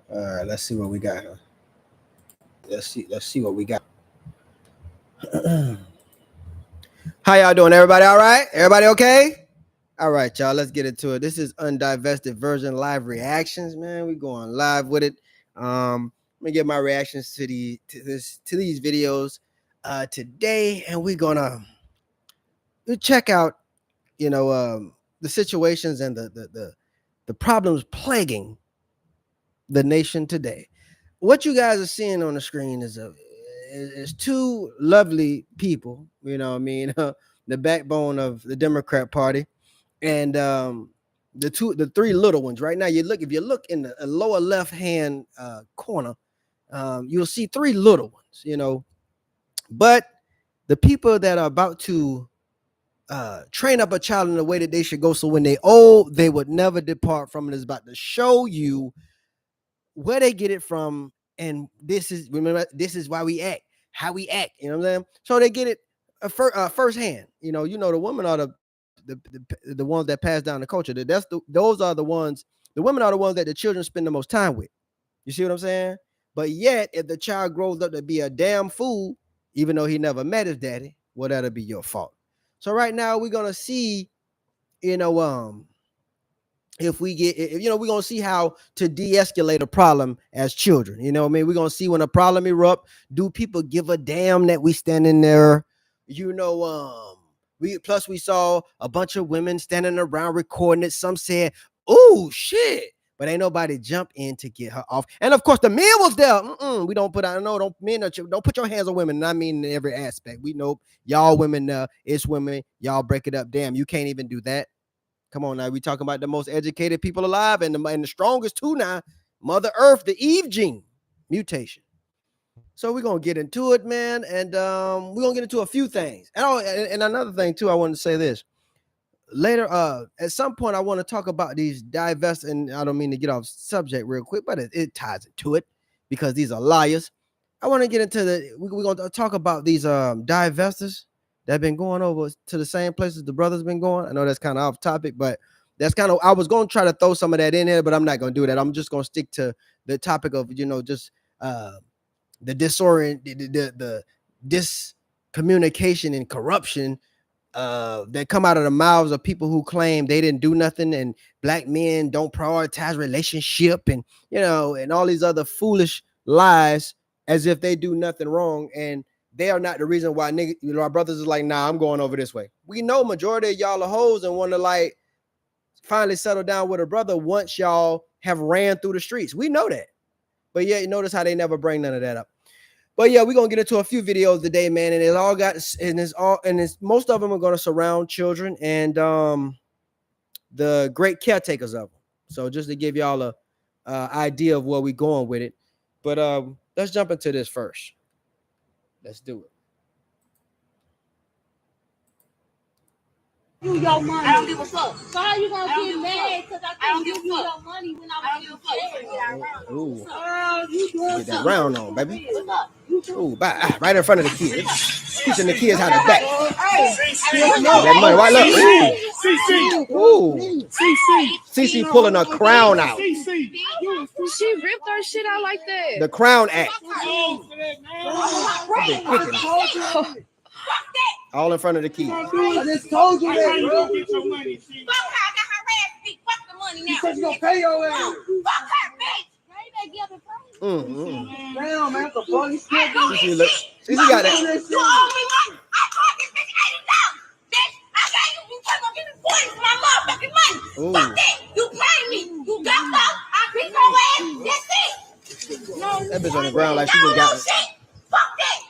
All right, let's see what we got here. Let's see what we got. How y'all doing? Everybody all right? Everybody okay? All right, y'all. Let's get into it. This is Undivested version live reactions, man. We going live with it. Let me get my reactions to these videos today, and we're gonna check out, the situations and the problems plaguing the nation today. What you guys are seeing on the screen is two lovely people. You know, what I mean, the backbone of the Democrat Party, and the three little ones. Right now, if you look in the lower left hand corner, you'll see three little ones. But the people that are about to train up a child in the way that they should go, so when they old, they would never depart from it, is about to show you where they get it from. And this is why we act, how we act. You know what I'm saying? So they get it firsthand. The women are the ones that pass down the culture. Those are the ones. The women are the ones that the children spend the most time with. You see what I'm saying? But yet, if the child grows up to be a damn fool, even though he never met his daddy, well, that'll be your fault. So right now, we're gonna see, if we're gonna see how to de-escalate a problem as children. We're gonna see when a problem erupts, do people give a damn that we standing there? We saw a bunch of women standing around recording it. Some said, oh shit, but ain't nobody jump in to get her off. And of course the men was there. We don't put out, no, don't put your hands on women. And I mean in every aspect. We know y'all women, it's women, y'all break it up. Damn, you can't even do that. Come on now, we talking about the most educated people alive, and the strongest too now. Mother Earth, the Eve gene mutation. So we're gonna get into it, man, and we're gonna get into a few things. And another thing too, I want to say this later. At some point, I want to talk about these divest, and I don't mean to get off subject real quick, but it ties into it because these are liars. I want to get into we're gonna talk about these divestors that have been going over to the same places the brothers been going. I know that's kind of off topic, but that's kind of, I was going to try to throw some of that in there, but I'm not going to do that. I'm just going to stick to the topic of, just the the discommunication and corruption that come out of the mouths of people who claim they didn't do nothing, and black men don't prioritize relationship, and and all these other foolish lies, as if they do nothing wrong, and they are not the reason why our brothers is like, nah, I'm going over this way. We know majority of y'all are hoes and want to like finally settle down with a brother once y'all have ran through the streets. We know that. But yeah, you notice how they never bring none of that up. But yeah, we're gonna get into a few videos today, man, and most of them are gonna surround children and the great caretakers of them. So just to give y'all a idea of where we're going with it. But let's jump into this first. Let's do it. You your money. I don't give a fuck. So how you gonna get mad because I don't give you your money when I don't give a fuck? Ooh. Get that round on, baby. Ooh, right in front of the kids. Teaching the kids how to back. That money, right? Look. Ooh. CC pulling a crown out. She ripped her shit out like that. The Crown Act. All in front of the kids. I just told you that, bro. Get your money. Fuck her. I got her ass beat. Fuck the money now. Because you gonna pay your ass. Fuck her, bitch. Damn, man. The police can't do this. CC got that. You owe me money. I called this bitch $80. Bitch, I got you. You can't go give me 40 for my motherfucking money. Ooh. Fuck that. You pay me. You ducked off. I beat your ass. That's it. No, that bitch on the ground like she just got it. Fuck that.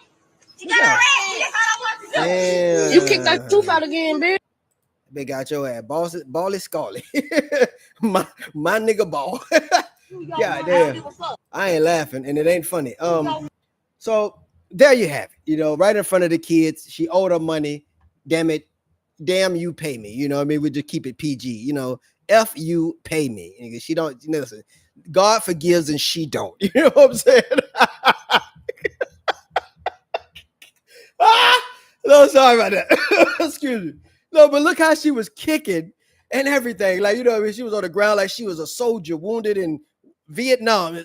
She got her ass. That's all I want to do. Damn. You kicked that tooth out again, bitch. They got your ass. Bally Scully. my nigga ball. God damn. I ain't laughing and it ain't funny. So there you have it. Right in front of the kids. She owed her money. Damn it. Damn, you pay me. You know what I mean? We just keep it PG. F you, pay me. She don't listen. God forgives and she don't. You know what I'm saying? No, sorry about that. Excuse me. No, but look how she was kicking and everything. Like, she was on the ground like she was a soldier, wounded and Vietnam.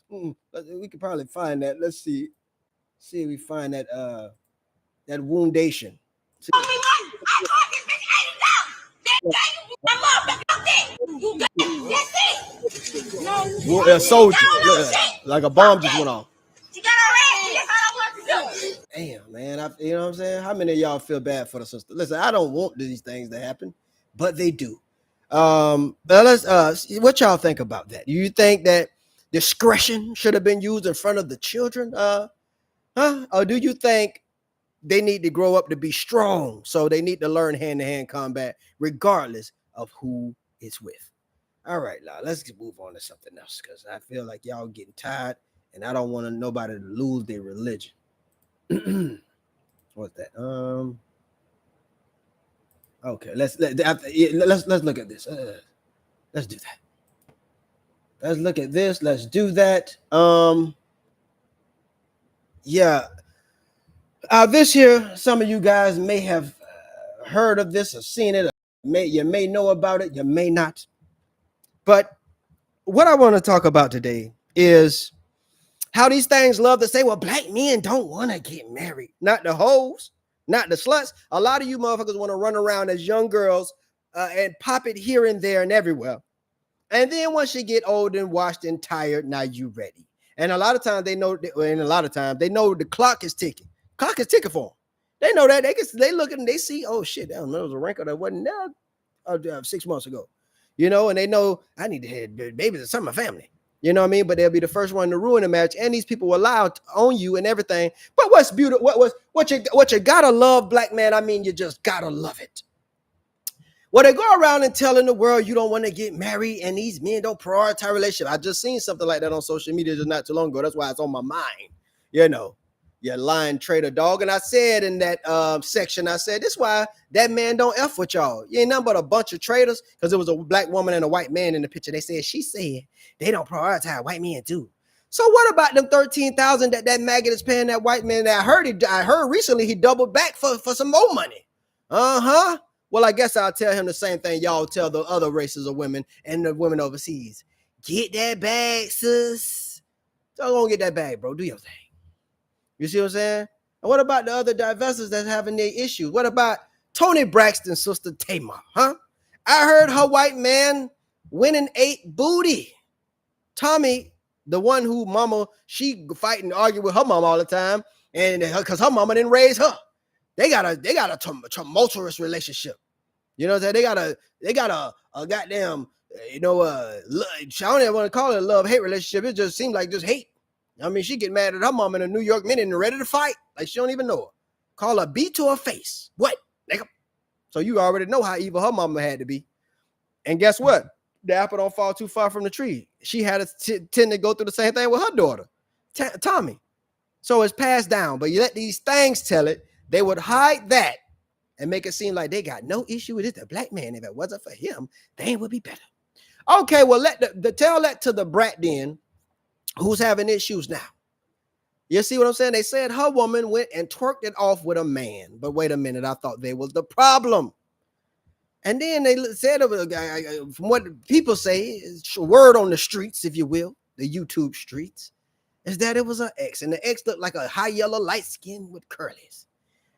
We could probably find that. Let's see. See if we find that woundation. See. Only one. I taught this bitch $80. That gave you that's it. No, A soldier. no shit. Like a bomb just went off. She got her ass. That's all I want to do. Damn, man. You know what I'm saying? How many of y'all feel bad for the sister? Listen, I don't want these things to happen, but they do. Let's what y'all think about that? Do you think that discretion should have been used in front of the children? Or do you think they need to grow up to be strong? So they need to learn hand-to-hand combat, regardless of who it's with. All right, now let's move on to something else because I feel like y'all getting tired, and I don't want nobody to lose their religion. What's that? Okay, let's look at this. Let's do that. Let's look at this. Let's do that. Yeah. This here, some of you guys may have heard of this or seen it. You may know about it. You may not. But what I want to talk about today is how these things love to say, well, black men don't want to get married. Not the hoes, not the sluts. A lot of you motherfuckers want to run around as young girls and pop it here and there and everywhere. And then once you get old and washed and tired, now you ready. And a lot of times they know, the clock is ticking. Clock is ticking for them. They know that. They look and they see, oh shit, there was a wrinkle that wasn't there 6 months ago. You know, and they know I need to have babies to some of my family. You know what I mean? But they'll be the first one to ruin the match, and these people will lie on you and everything. But what's beautiful? What you gotta love, black man? I mean, you just gotta love it. Well, they go around and telling the world you don't want to get married, and these men don't prioritize relationship. I just seen something like that on social media just not too long ago. That's why it's on my mind. You know, you lying traitor dog. And I said in that section, I said, this is why that man don't F with y'all. You ain't nothing but a bunch of traitors, because there was a black woman and a white man in the picture. She said they don't prioritize white men too. So what about them 13,000 that maggot is paying that white man? I heard recently he doubled back for some more money. Well, I guess I'll tell him the same thing y'all tell the other races of women and the women overseas. Get that bag, sis. So go get that bag, bro. Do your thing. You see what I'm saying? And what about the other divestors that's having their issues? What about Tony Braxton's sister Tamar? I heard her white man went and ate booty. Tommy, the one who mama, she fight and argue with her mama all the time, and because her mama didn't raise her. They got a tumultuous relationship. You know what I'm saying? They got a goddamn, I don't even want to call it a love-hate relationship. It just seems like just hate. I mean, she get mad at her mom in a New York minute and ready to fight. Like she don't even know her. Call her B to her face. What? Nigga? So you already know how evil her mama had to be. And guess what? The apple don't fall too far from the tree. She had to tend to go through the same thing with her daughter, Tommy. So it's passed down. But you let these things tell it. They would hide that and make it seem like they got no issue with it. The black man, if it wasn't for him, they would be better. Okay, well, let tell that to the brat then who's having issues now. You see what I'm saying? They said her woman went and twerked it off with a man. But wait a minute, I thought they was the problem. And then they said, from what people say, word on the streets, if you will, the YouTube streets, is that it was an ex. And the ex looked like a high yellow light skin with curlies.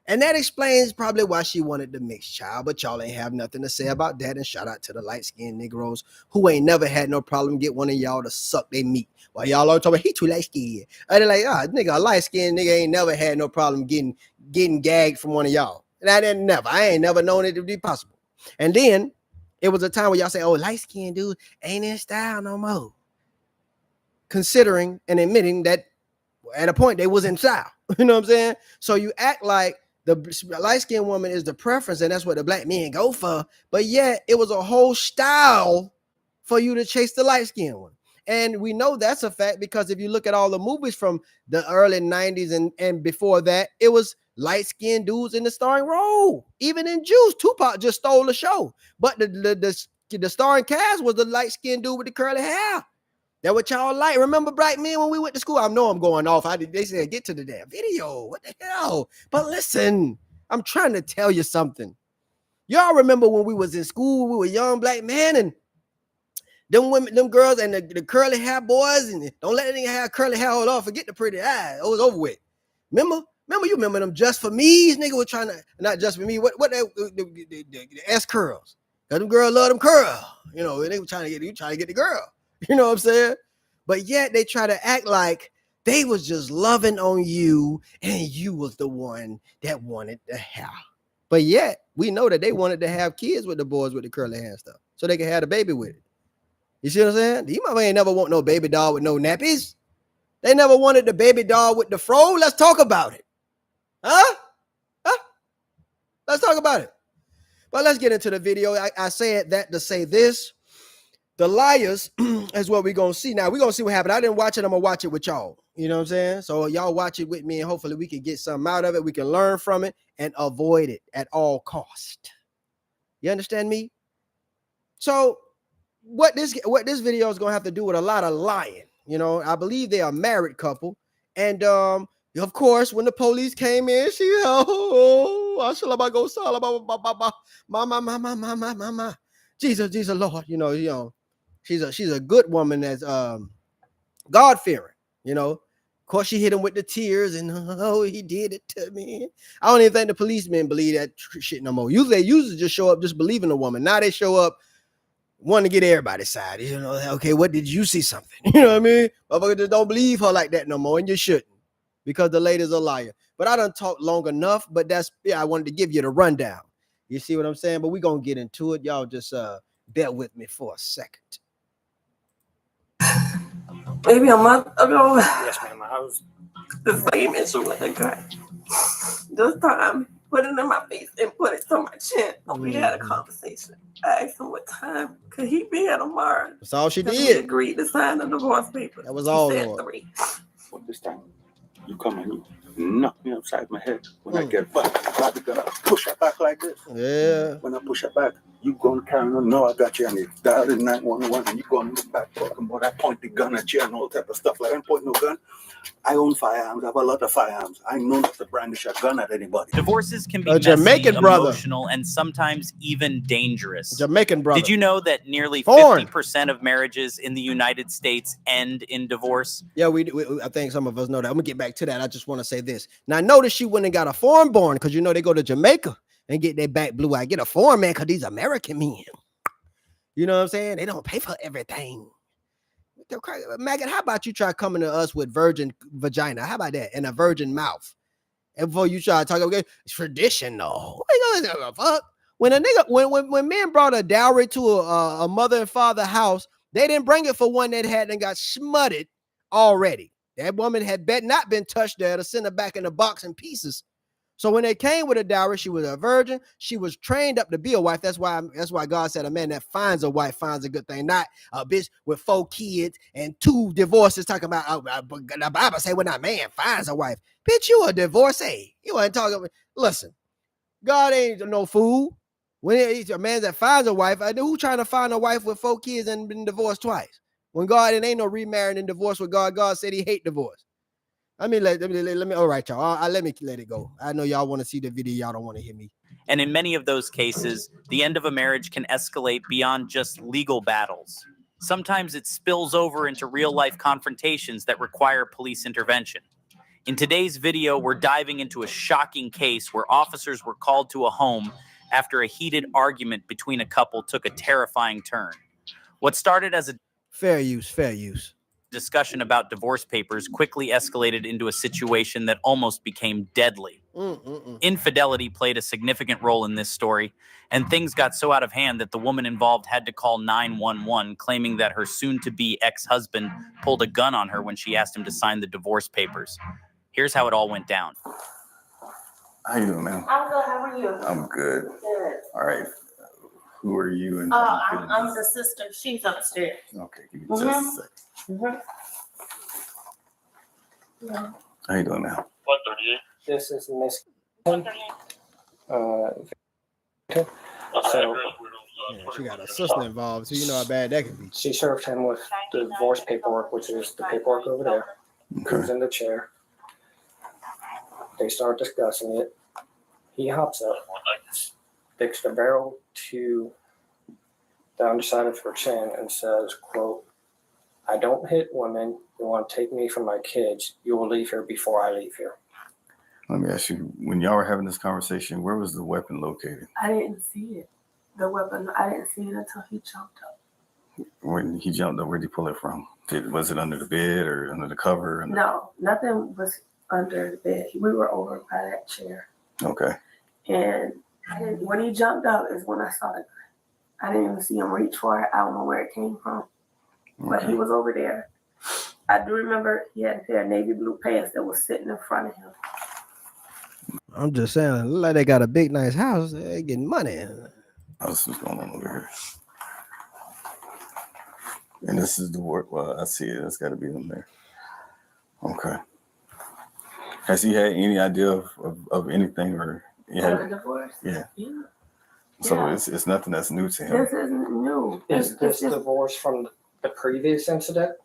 And that explains probably why she wanted the mixed child, but y'all ain't have nothing to say about that. And shout out to the light-skinned Negroes who ain't never had no problem get one of y'all to suck their meat. While y'all are talking about he too light-skinned. And they're like, nigga, a light-skinned nigga ain't never had no problem getting gagged from one of y'all. And I ain't never known it to be possible. And then it was a time where y'all say, oh, light-skinned dude ain't in style no more. Considering and admitting that at a point they was in style. You know what I'm saying? So you act like the light-skinned woman is the preference, and that's what the black men go for. But yet, it was a whole style for you to chase the light-skinned one. And we know that's a fact because if you look at all the movies from the early 90s and before that, it was light-skinned dudes in the starring role. Even in Juice, Tupac just stole the show. But the starring cast was the light-skinned dude with the curly hair. That what y'all like. Remember black men when we went to school? I know I'm going off. They said, get to the damn video. What the hell? But listen, I'm trying to tell you something. Y'all remember when we was in school, we were young black men, and Them women, them girls, and the curly hair boys, and don't let anything have curly hair hold off. Forget the pretty eyes. It was over with. Remember you remember them Just For Me's, nigga was trying to, not Just For Me, what the S curls. Cause them girls love them curls. You know, they were trying to get the girl. You know what I'm saying? But yet they try to act like they was just loving on you and you was the one that wanted the hair. But yet we know that they wanted to have kids with the boys with the curly hair and stuff. So they can have a baby with it. You see what I'm saying? You mother ain't never want no baby doll with no nappies. They never wanted the baby doll with the fro. Let's talk about it. Huh? Let's talk about it. But let's get into the video. I said that to say this. The liars is what we're going to see. Now, we're going to see what happened. I didn't watch it. I'm going to watch it with y'all. You know what I'm saying? So y'all watch it with me, and hopefully we can get something out of it. We can learn from it and avoid it at all cost. You understand me? So what this video is going to have to do with a lot of lying. You know, I believe they are a married couple. And of course, when the police came in, she mama. Jesus, Lord, you know, she's a good woman that's God-fearing, you know. Of course, she hit him with the tears and he did it to me. I don't even think the policemen believe that shit no more. Usually they just show up just believing a woman. Now they show up wanting to get everybody's side. You know, okay, what did you see something? You know what I mean? Motherfuckers just don't believe her like that no more, and you shouldn't, because the lady's a liar. But I done talked long enough, but I wanted to give you the rundown. You see what I'm saying? But we're going to get into it. Y'all just bear with me for a second. Maybe a month ago. Yes, ma'am. I was the same issue with the guy. This time, put it in my face and put it to my chin. We had a conversation. I asked him what time could he be at tomorrow. That's all she did. We agreed to sign the divorce papers. That was all. He said 3. What this time? You come and you knock me upside my head. When I get back, I'm gonna push her back like this. Yeah. When I push her back, you gonna carry on. No, I got you. And you dial in 911 and you gonna look back talking about I point the gun at you and all type of stuff. Like I don't point no gun. I own firearms. I have a lot of firearms. I know not to brandish a gun at anybody. Divorces can be A messy, Jamaican brother. emotional, and sometimes even dangerous. Jamaican brother. Did you know that nearly 50% of marriages in the United States end in divorce? Yeah, we I think some of us know that. I'm gonna get back to that. I just want to say this. Now, notice she went and got a foreign born, because you know they go to Jamaica and get their back blue eye. Get a foreign man because these American men. You know what I'm saying? They don't pay for everything. Maggot, how about you try coming to us with virgin vagina? How about that? And a virgin mouth. And before you try to talk, okay, it's traditional. Fuck. When a nigga, when men brought a dowry to a mother and father house, they didn't bring it for one that hadn't got smutted already. That woman had not been touched there to send her back in the box in pieces. So when they came with a dowry, she was a virgin. She was trained up to be a wife. That's why God said a man that finds a wife finds a good thing, not a bitch with 4 kids and 2 divorces. Talking about the Bible say when a man finds a wife, bitch, you a divorcee. You ain't talking. Listen, God ain't no fool. When it's a man that finds a wife, who trying to find a wife with 4 kids and been divorced twice? When God, it ain't no remarrying and divorce with God. God said he hate divorce. Let me. All right, y'all. Let me let it go. I know y'all want to see the video. Y'all don't want to hear me. And in many of those cases, the end of a marriage can escalate beyond just legal battles. Sometimes it spills over into real-life confrontations that require police intervention. In today's video, we're diving into a shocking case where officers were called to a home after a heated argument between a couple took a terrifying turn. What started as a fair use discussion about divorce papers quickly escalated into a situation that almost became deadly. Infidelity played a significant role in this story, and things got so out of hand that the woman involved had to call 911, claiming that her soon-to-be ex-husband pulled a gun on her when she asked him to sign the divorce papers. Here's how it all went down. How you doing, man? I'm good. How are you? I'm good. Good. All right. Who are you? And I'm the sister. She's upstairs. Okay, give me just a second. How you doing now? This is Miss. She got a sister involved, so you know how bad that could be. She served him with the divorce paperwork, which is the paperwork over there. Okay. He was in the chair. They start discussing it. He hops up, sticks the barrel to the underside of her chin and says, quote, "I don't hit women. You want to take me from my kids, you will leave here before I leave here." Let me ask you, when y'all were having this conversation, where was the weapon located? I didn't see it. The weapon, I didn't see it until he jumped up. When he jumped up, where did he pull it from? Was it under the bed or under the cover? No, nothing was under the bed. We were over by that chair. Okay. And when he jumped up is when I saw the gun. I didn't even see him reach for it. I don't know where it came from. But he was over there. I do remember he had a pair of navy blue pants that was sitting in front of him. I'm just saying, look like they got a big, nice house. They're getting money. What's going on over here? And this is the work. Well, I see it. That's got to be in there. Okay. Has he had any idea of anything or? The divorce? Yeah. Yeah. So Yeah. it's nothing that's new to him. This isn't new. Is this divorce from the previous incident?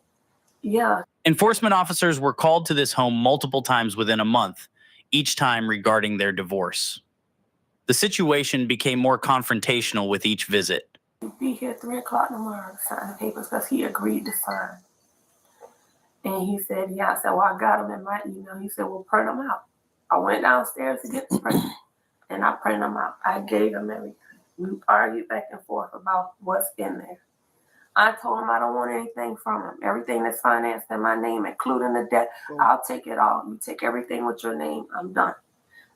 Yeah. Enforcement officers were called to this home multiple times within a month, each time regarding their divorce. The situation became more confrontational with each visit. He'll be here 3 o'clock tomorrow to sign the papers because he agreed to sign. And he said, yeah. I said, well, I got them in my email. He said, well, print them out. I went downstairs to get the print and I printed them out. I gave him everything. We argued back and forth about what's in there. I told him I don't want anything from him. Everything that's financed in my name, including the debt, I'll take it all. You take everything with your name, I'm done.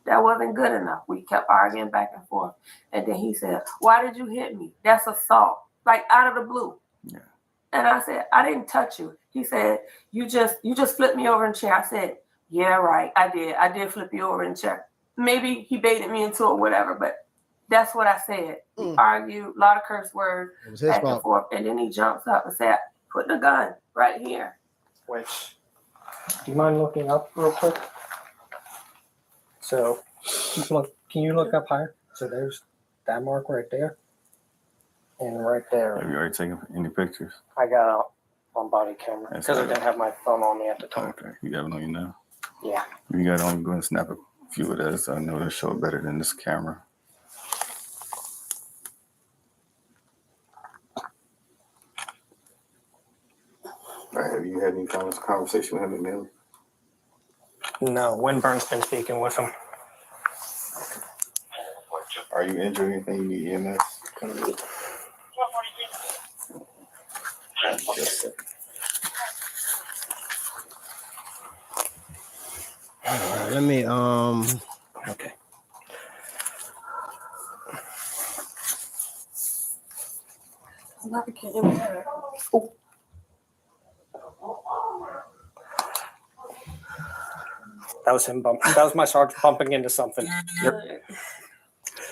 That wasn't good enough. We kept arguing back and forth. And then he said, why did you hit me? That's assault. Like out of the blue. Yeah. And I said, I didn't touch you. He said, you just flipped me over in the chair. I said, yeah, right. I did flip you over in the chair. Maybe he baited me into it, whatever, but that's what I said. We argued, a lot of curse words, back and forth. And then he jumps up and said, put the gun right here. Which, do you mind looking up real quick? So, can you look up higher? So there's that mark right there. And right there. Have you already taken any pictures? I got out on body camera because I didn't have my phone on me at the time. Okay. You have it on you now? Yeah. You got it on, go and snap a few of those. I know they'll show it better than this camera. All right, have you had any conversation with him, Emily? No, Winburn's been speaking with him. Are you injured or anything? You need EMS? All right, let me Okay. That was him bumping. That was my sergeant bumping into something.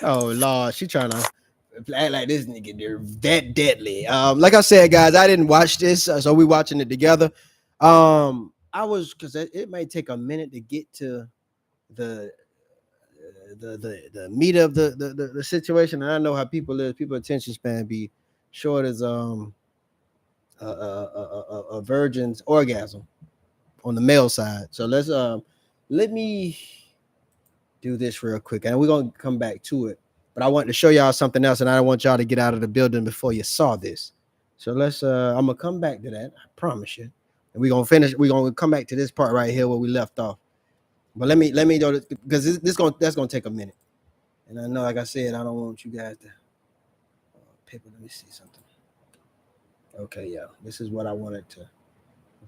Oh Lord, she trying to act like this nigga they're that deadly. Like I said, guys, I didn't watch this, so we watching it together. I was because it may take a minute to get to the meat of the situation, and I know how people live. People attention span be short as a virgin's orgasm on the male side. So let me do this real quick, and we're gonna come back to it. But I want to show y'all something else, and I don't want y'all to get out of the building before you saw this. So let's I'm gonna come back to that, I promise you. And we're gonna come back to this part right here where we left off. But let me do this because that's gonna take a minute. And I know, like I said, I don't want you guys to paper. Let me see something. Okay, yeah, this is what I wanted to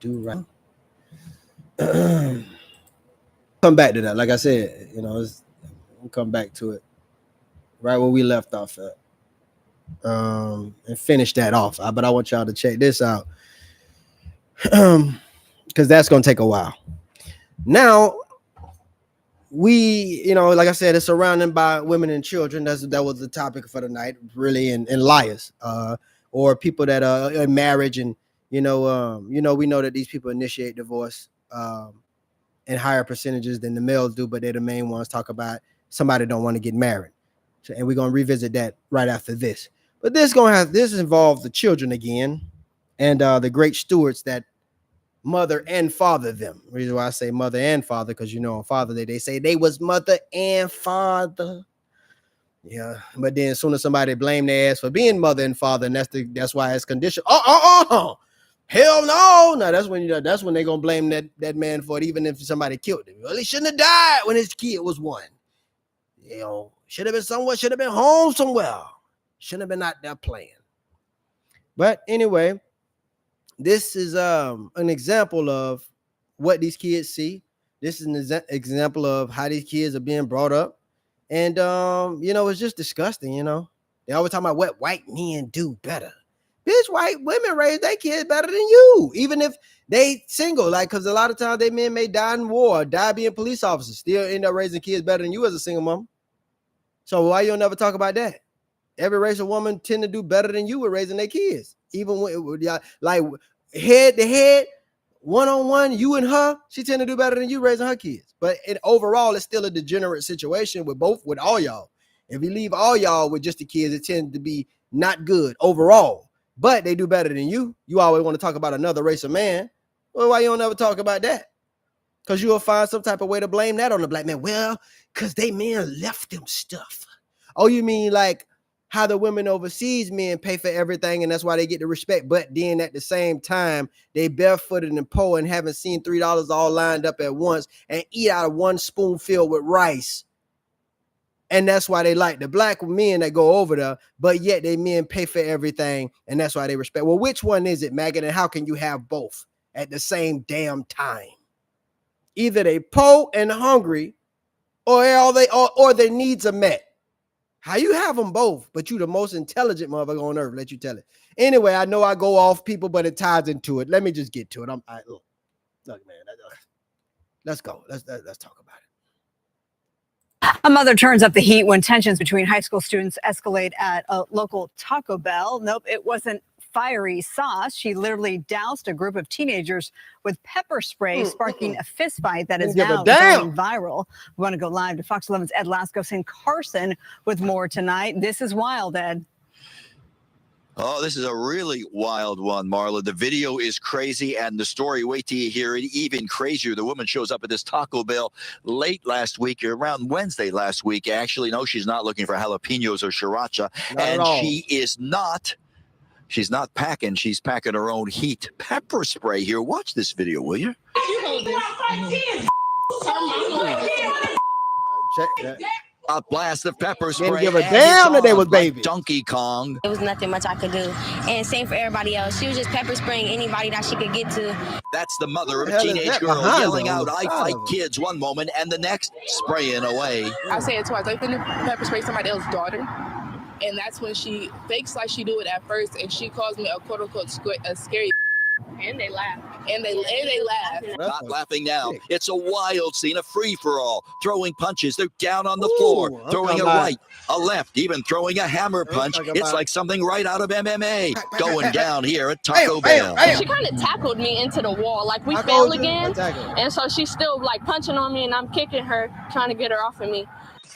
do right. Come back to that. Like I said, we'll come back to it right where we left off at. And finish that off. But I want y'all to check this out. Because that's gonna take a while. Now, we, like I said, it's surrounded by women and children. That was the topic for the night, really, and liars, or people that are in marriage, and we know that these people initiate divorce in higher percentages than the males do, but they're the main ones. Talk about somebody don't want to get married, and we're gonna revisit that right after this. But this involves the children again, and the great stewards that mother and father them. The reason why I say mother and father, because on Father Day they say they was mother and father. Yeah, but then as soon as somebody blame their ass for being mother and father, and that's why it's conditioned. Hell no. No, that's when they're gonna blame that man for it, even if somebody killed him. Well, he shouldn't have died when his kid was one. You know, should have been somewhere, should have been home somewhere. Shouldn't have been out there playing. But anyway, this is an example of what these kids see. This is an example of how these kids are being brought up. And it's just disgusting, They always talk about what white men do better. Bitch, white women raise their kids better than you, even if they single. Like, because a lot of times they men may die in war, die being police officers, still end up raising kids better than you as a single mom. So why you never talk about that? Every race of woman tend to do better than you with raising their kids, even when like head to head, one-on-one, you and her, she tend to do better than you raising her kids. But overall, it's still a degenerate situation with all y'all. If you leave all y'all with just the kids, it tends to be not good overall. But they do better than you. You always want to talk about another race of man. Well, why you don't ever talk about that? Because you'll find some type of way to blame that on the black man. Well, because they men left them stuff. Oh, you mean like how the women overseas men pay for everything and that's why they get the respect, but then at the same time they barefooted and poor and haven't seen $3 all lined up at once and eat out of one spoon filled with rice, and that's why they like the black men that go over there, but yet they men pay for everything and that's why they respect. Well, which one is it, Maggot, and how can you have both at the same damn time? Either they poor and hungry or their needs are met. How you have them both, but you the most intelligent motherfucker on earth? Let you tell it. Anyway, I know I go off people, but it ties into it. Let me just get to it. Look, man. Let's go. Let's talk about it. A mother turns up the heat when tensions between high school students escalate at a local Taco Bell. Nope, it wasn't fiery sauce. She literally doused a group of teenagers with pepper spray, sparking a fist fight that is now going viral. We want to go live to Fox 11's Ed Lascos in Carson with more tonight. This is wild, Ed. Oh, this is a really wild one, Marla. The video is crazy, and the story, wait till you hear it, even crazier. The woman shows up at this Taco Bell late last week, or around Wednesday last week. Actually, no, she's not looking for jalapenos or sriracha, and she is not. She's not packing. She's packing her own heat pepper spray here. Watch this video, will you? Check that. A blast of pepper spray. Didn't give a damn that they was baby. Donkey Kong. It was nothing much I could do. And same for everybody else. She was just pepper spraying anybody that she could get to. That's the mother of a teenage girl yelling out, "I fight kids," one moment, and the next spraying away. I say it twice. I finna pepper spray somebody else's daughter. And that's when she fakes like she do it at first, and she calls me a quote unquote scary. And they laugh. And they laugh. Not laughing now. It's a wild scene, a free-for-all. Throwing punches. They're down on the floor. Throwing a right, a left, even throwing a hammer punch. It's like something right out of MMA. Going down here at Taco Bell. She kind of tackled me into the wall. Like, we fell again. And so she's still, like, punching on me, and I'm kicking her, trying to get her off of me.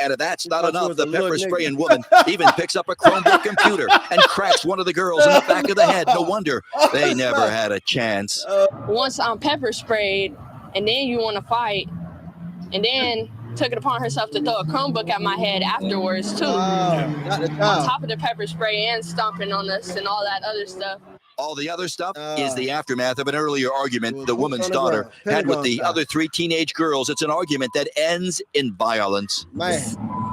And if that's not enough, the pepper spraying woman even picks up a Chromebook computer and cracks one of the girls in the back of the head. No wonder they never had a chance. Once I'm pepper sprayed, and then you want to fight, and then took it upon herself to throw a Chromebook at my head afterwards, too. On top of the pepper spray and stomping on us and all that other stuff. All the other stuff is the aftermath of an earlier argument the woman's daughter had with the other three teenage girls. It's an argument that ends in violence.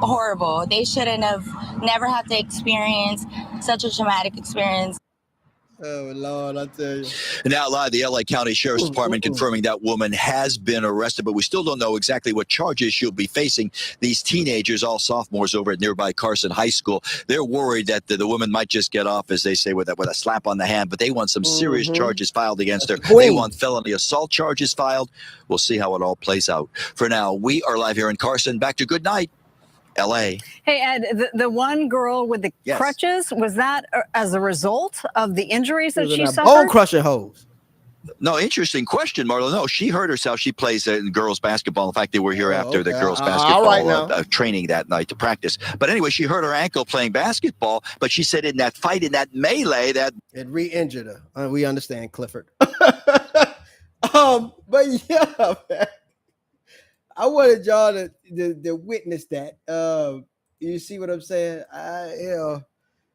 Horrible. They shouldn't have never had to experience such a traumatic experience. Oh, Lord, I tell you. Now live, the LA County Sheriff's Department confirming that woman has been arrested, but we still don't know exactly what charges she'll be facing. These teenagers, all sophomores over at nearby Carson High School, they're worried that the woman might just get off, as they say, with a slap on the hand, but they want some serious charges filed against her. They want felony assault charges filed. We'll see how it all plays out. For now, we are live here in Carson. Back to good night, L.A. Hey, Ed, the one girl with the crutches, was that as a result of the injuries that she suffered? Bone crushing hose. No, interesting question, Marla. No, she hurt herself. She plays in girls basketball. In fact, they were here after the girls basketball training that night to practice. But anyway, she hurt her ankle playing basketball. But she said in that fight, in that melee, that it re-injured her. We understand, Clifford. But yeah, man. I wanted y'all to witness that. You see what I'm saying? I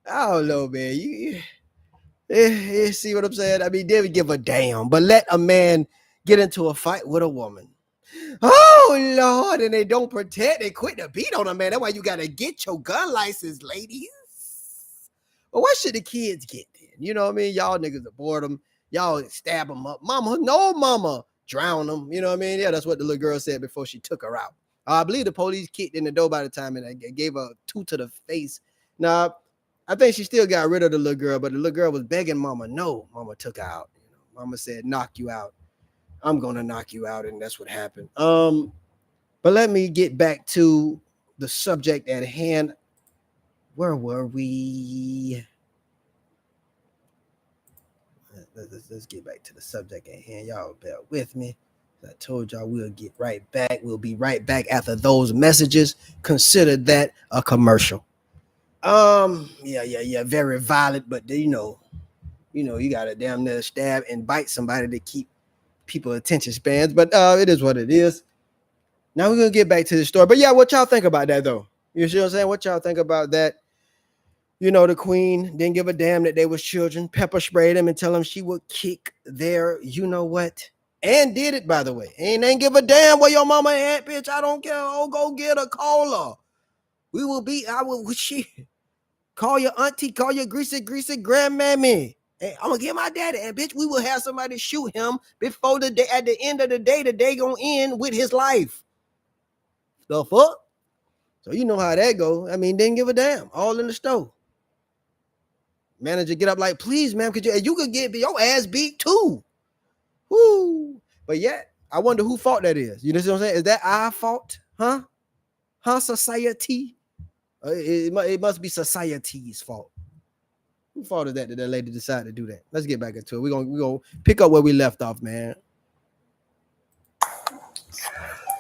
don't know, man. You see what I'm saying? I mean, they would give a damn, but let a man get into a fight with a woman. Oh Lord, and they don't protect. They quit to beat on a man. That's why you gotta get your gun license, ladies. But what should the kids get then? You know what I mean? Y'all niggas abort them. Y'all stab them up. Mama, no mama, drown them. You know what I mean? Yeah, that's what the little girl said before she took her out. I believe the police kicked in the door by the time and I gave her a two to the face. Now, I think she still got rid of the little girl, but the little girl was begging mama. No, mama took her out. You know, mama said, knock you out. I'm gonna knock you out, and that's what happened. But let me get back to the subject at hand. Where were we? Let's get back to the subject at hand. Y'all bear with me. I told y'all we'll get right back. We'll be right back after those messages. Consider that a commercial. Yeah. Very violent, but you gotta damn near stab and bite somebody to keep people attention spans. But it is what it is. Now we're gonna get back to the story. But yeah, what y'all think about that though? You see what I'm saying? What y'all think about that? You know, the queen didn't give a damn that they was children, pepper sprayed them and tell them she would kick their, you know what? And did it, by the way. Ain't give a damn where your mama at, bitch. I don't care. Oh, go get a cola. She call your auntie, call your greasy grandmammy. Hey, I'm gonna get my daddy. And bitch, we will have somebody shoot him before the day, at the end of the day gonna end with his life. The fuck? So you know how that go. I mean, didn't give a damn. All in the stove. Manager get up like, please, ma'am, you could get your ass beat too. Woo. But yet, I wonder who fault that is. You know what I'm saying? Is that our fault? Huh? Society? It must be society's fault. Who fault is that lady decided to do that? Let's get back into it. We're gonna pick up where we left off, man.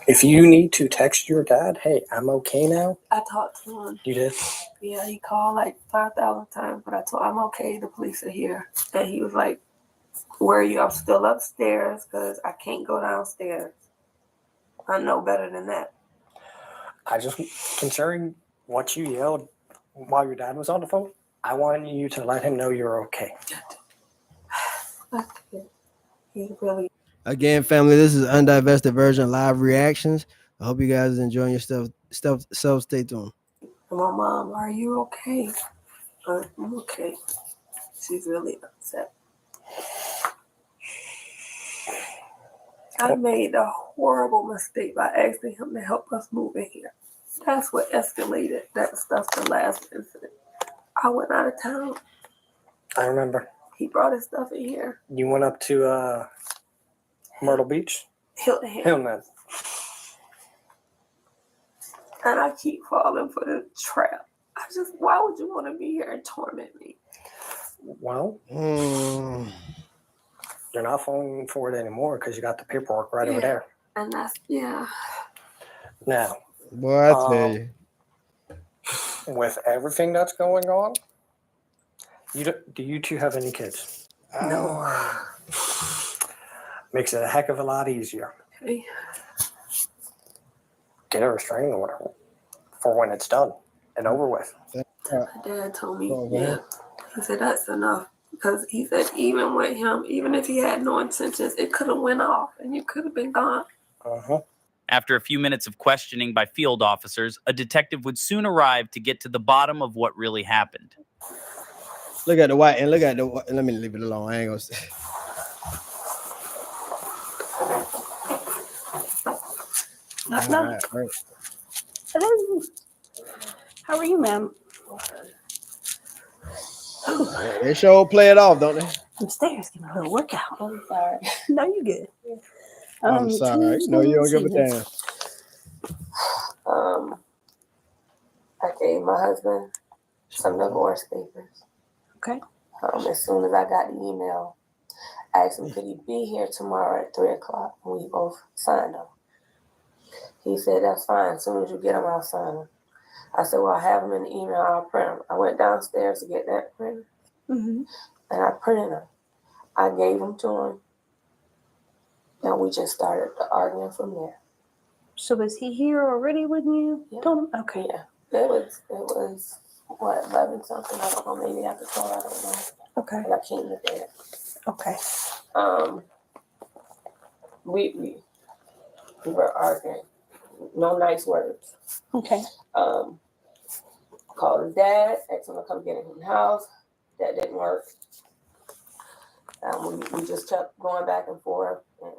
If you need to text your dad, hey, I'm okay now. I talked to him. You did? Yeah, he called like 5,000 times, but I told him I'm okay. The police are here. And he was like, where are you? I'm still upstairs because I can't go downstairs. I know better than that. I just, considering what you yelled while your dad was on the phone, I want you to let him know you're okay. He really. Again, family, this is Undivested Version Live Reactions. I hope you guys are enjoying your stuff. Stay tuned. My mom, are you okay? I'm okay. She's really upset. I made a horrible mistake by asking him to help us move in here. That's what escalated that stuff the last incident. I went out of town. I remember. He brought his stuff in here. You went up to Myrtle Beach? Hilton. And I keep falling for the trap. Why would you want to be here and torment me? Well, you're not falling for it anymore because you got the paperwork right over there. And that's, yeah. Now, boy, I tell you. With everything that's going on, do you two have any kids? No. Makes it a heck of a lot easier. Okay. Get a restraining order for when it's done and over with. My dad told me, he said that's enough. Because he said even with him, even if he had no intentions, it could have went off and you could have been gone. After a few minutes of questioning by field officers, a detective would soon arrive to get to the bottom of what really happened. Look at the white and look at the. Let me leave it alone. I ain't gonna say. Right. Hello. How are you, ma'am? They sure play it off, don't they? I'm stairs getting a little workout. I'm sorry. No, you good. I'm sorry. No, you don't give a damn. I gave my husband some divorce papers. Okay. As soon as I got the email, I asked him, could he be here tomorrow at 3:00? And we both signed them. He said, that's fine. As soon as you get them, I'll sign them. I said, well, I have them in the email. I'll print them. I went downstairs to get that printer. And I printed them. I gave them to him. And we just started arguing from there. So is he here already with you? Yeah. Okay. Yeah. It was what, 11 something. I don't know, maybe after 12. I don't know. Okay. But I came to bed. Okay. We were arguing. No nice words. Okay. Called his dad, asked him to come get him from the house. That didn't work. We just kept going back and forth. And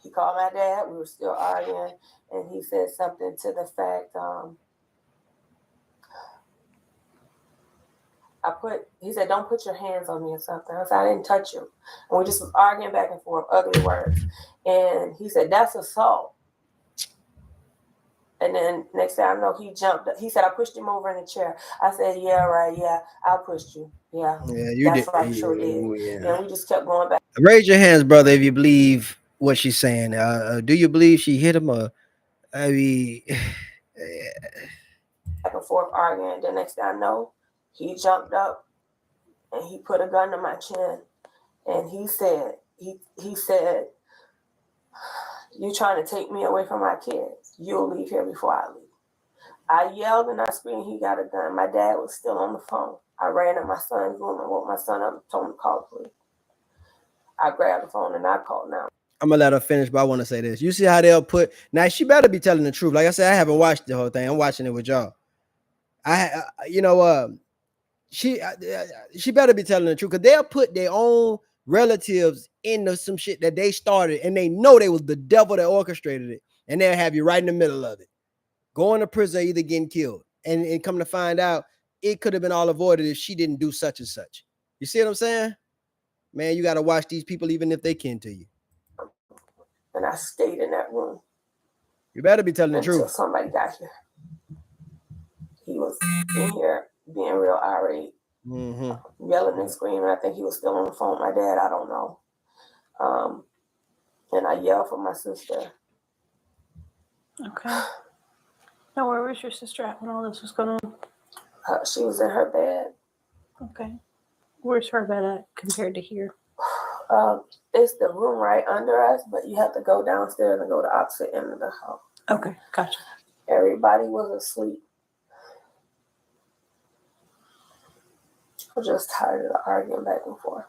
he called my dad. We were still arguing. And he said something to the fact, he said, don't put your hands on me or something. I said, I didn't touch you. And we just was arguing back and forth, ugly words. And he said, that's assault. And then next thing I know, he jumped up. He said, I pushed him over in the chair. I said, yeah, right, yeah, I pushed you. Yeah, you that's did. right, sure did. Yeah. And we just kept going back. Raise your hands, brother, if you believe what she's saying. Do you believe she hit him? Or I mean, back and forth arguing. The next thing I know, he jumped up and he put a gun to my chin. And he said, you trying to take me away from my kids. You'll leave here before I leave. I yelled and I screamed, he got a gun. My dad was still on the phone. I ran in my son's room and woke my son up and told him to call the police. I grabbed the phone and I called now. I'm gonna let her finish, but I want to say this. You see how they'll put now? She better be telling the truth. Like I said, I haven't watched the whole thing. I'm watching it with y'all. She better be telling the truth because they'll put their own relatives into some shit that they started, and they know they was the devil that orchestrated it, and they'll have you right in the middle of it, going to prison, either getting killed, and come to find out it could have been all avoided if she didn't do such and such. You see what I'm saying? Man, you got to watch these people even if they kin to you. And I stayed in that room. You better be telling the until truth. Somebody got here. He was in here being real irate, yelling and screaming. I think he was still on the phone with my dad. I don't know. And I yelled for my sister. Okay. Now, where was your sister at when all this was going on? She was in her bed. Okay. Where's her bed at compared to here? It's the room right under us, but you have to go downstairs and go to the opposite end of the house. Okay, gotcha. Everybody was asleep. I'm just tired of the arguing back and forth.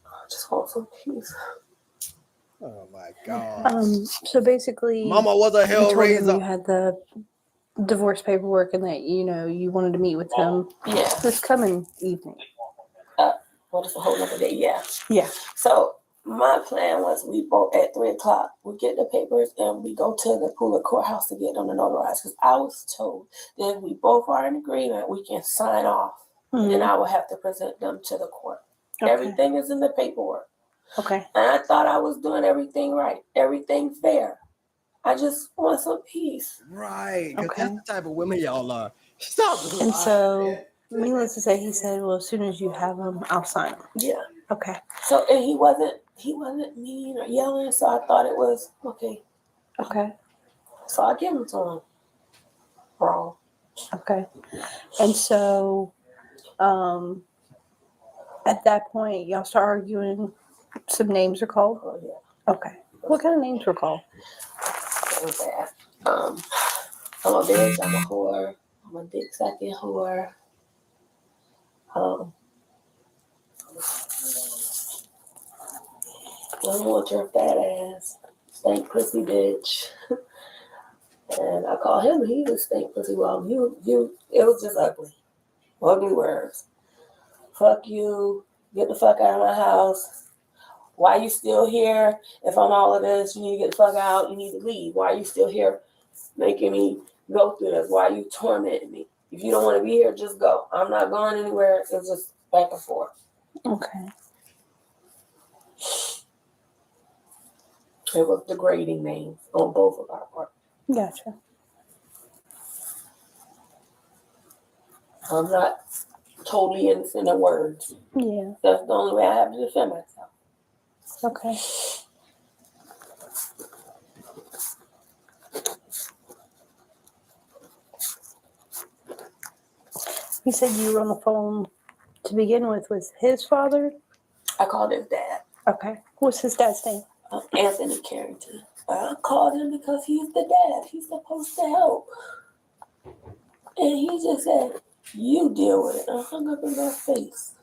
I just want some peace. Oh my God. So basically, Mama was a hellraiser. You had the divorce paperwork and that, you wanted to meet with him. Yeah. This coming evening. Well, it's a whole other day. Yeah. Yeah. So my plan was we both at 3:00, we get the papers and we go to the Pula courthouse to get them to notarize. Because I was told that if we both are in agreement, we can sign off. Mm-hmm. And I will have to present them to the court. Okay. Everything is in the paperwork. Okay. And I thought I was doing everything right, everything fair. I just want some peace. Right. Because that's the type of women y'all are. Stop. And so, needless to say, he said, well, as soon as you have them, I'll sign them. Yeah. Okay. So, and he wasn't mean or yelling, so I thought it was okay. Okay. So I give them to him. Wrong. Okay. And so, at that point, y'all start arguing. Some names are called? Oh, yeah. Okay. What kind of names were called? That was bad. I'm a bitch, I'm a whore, I'm a dick sucking whore. I don't want your fat ass, stank pussy bitch. And I call him, he was stank pussy. Well, it was just ugly. Ugly words. Fuck you, get the fuck out of my house. Why you still here? If I'm all of this, you need to get the fuck out. You need to leave. Why are you still here making me go through this? Why are you tormenting me? If you don't want to be here, just go. I'm not going anywhere. It's just back and forth. Okay. It was degrading names on both of our parts. Gotcha. I'm not totally innocent of words. Yeah. That's the only way I have to defend myself. Okay. He said you were on the phone to begin with his father? I called his dad. Okay. What's his dad's name? Anthony Carrington. I called him because he's the dad. He's supposed to help. And he just said, "You deal with it." And I hung up in my face.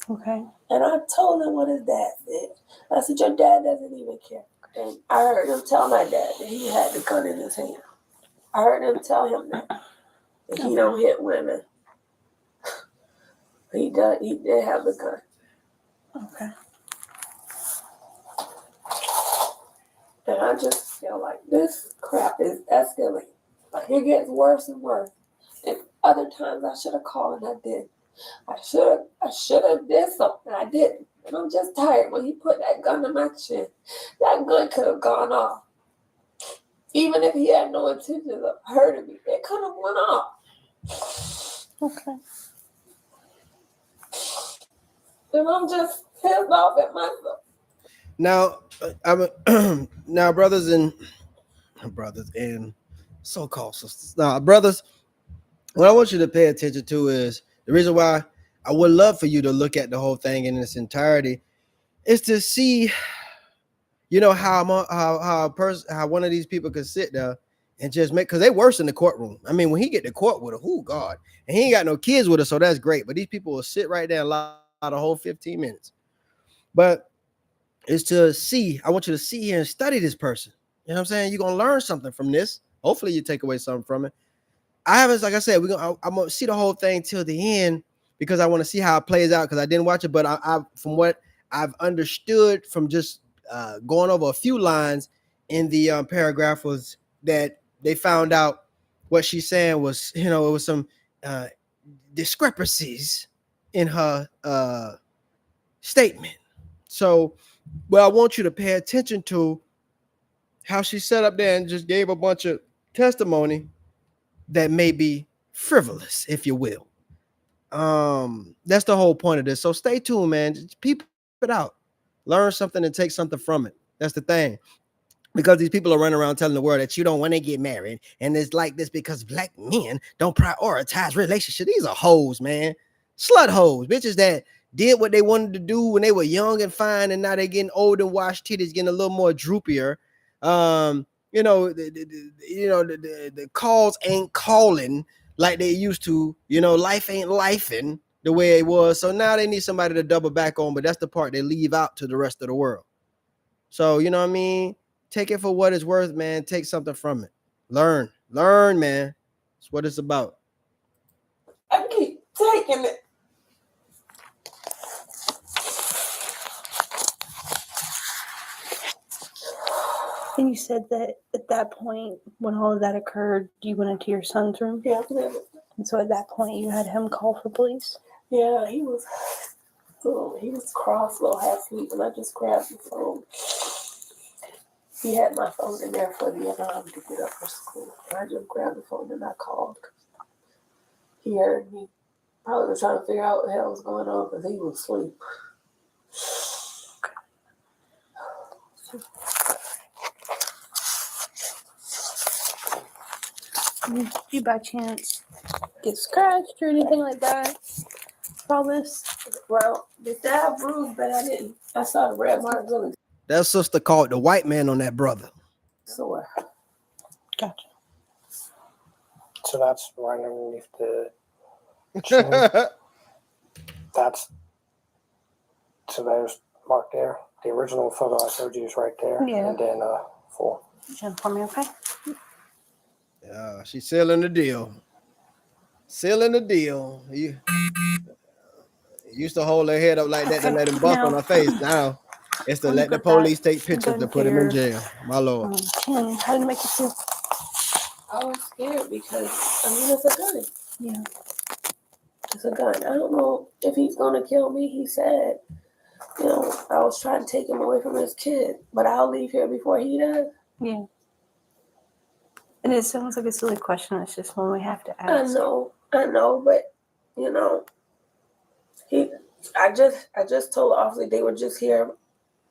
Okay. And I told him what his dad said. I said, "Your dad doesn't even care." And I heard him tell my dad that he had the gun in his hand. I heard him tell him that he don't hit women. He did have the gun. Okay. And I just feel like this crap is escalating. Like it gets worse and worse. And other times I should have called and I did. I should have did something. I didn't. And I'm just tired. When he put that gun to my chin, that gun could have gone off. Even if he had no intention of hurting me, it could have went off. Okay. And I'm just pissed off at myself. Now, now, brothers and so-called sisters. Now, brothers, what I want you to pay attention to is the reason why I would love for you to look at the whole thing in its entirety is to see, you know, how one of these people could sit there and just make, because they worse in the courtroom. I mean, when he get to court with her, oh God, and he ain't got no kids with her, so that's great. But these people will sit right there and lie the whole 15 minutes. But it's to see, I want you to see here and study this person. You know what I'm saying? You're gonna learn something from this. Hopefully you take away something from it. I haven't, like I said, I'm gonna see the whole thing till the end because I want to see how it plays out because I didn't watch it, but I from what I've understood from just going over a few lines in the paragraph was that they found out what she's saying was, you know, it was some discrepancies in her statement. So, well, I want you to pay attention to how she sat up there and just gave a bunch of testimony that may be frivolous, if you will. That's the whole point of this. So stay tuned, man. Just peep it out, learn something and take something from it. That's the thing. Because these people are running around telling the world that you don't want to get married, and it's like this because black men don't prioritize relationships. These are hoes, man. Slut hoes, bitches that did what they wanted to do when they were young and fine, and now they're getting old and washed titties, getting a little more droopier. The calls ain't calling like they used to. You know, life ain't lifing the way it was. So now they need somebody to double back on, but that's the part they leave out to the rest of the world. So, you know what I mean? Take it for what it's worth, man. Take something from it. Learn, man. That's what it's about. I keep taking it. And you said that at that point, when all of that occurred, you went into your son's room? Yeah. And so at that point, you had him call for police? Yeah, he was cross, little half asleep, and I just grabbed the phone. He had my phone in there for the alarm to get up for school. And I just grabbed the phone and I called. He heard me. Probably was trying to figure out what the hell was going on because he was asleep. Did you by chance get scratched or anything like that for all this? Well, the dad bruised, but I didn't. I saw the red mark really That sister called the white man on that brother. sore. Gotcha. So that's right underneath the chin. So there's Mark there. The original photo I showed you is right there. Yeah. And then full. Jen, for me, okay? Yeah, she's sealing the deal. You used to hold her head up like that to let him bump on her face. Now it's to let the police take pictures to put him in jail. My Lord. Jen, how did it make you feel? I was scared because, it's a gun. Yeah. It's a gun. I don't know if he's going to kill me. He said, I was trying to take him away from his kid, but I'll leave here before he does. Yeah. And it sounds like a silly question. It's just one we have to ask. I know, but I just told the officer they were just here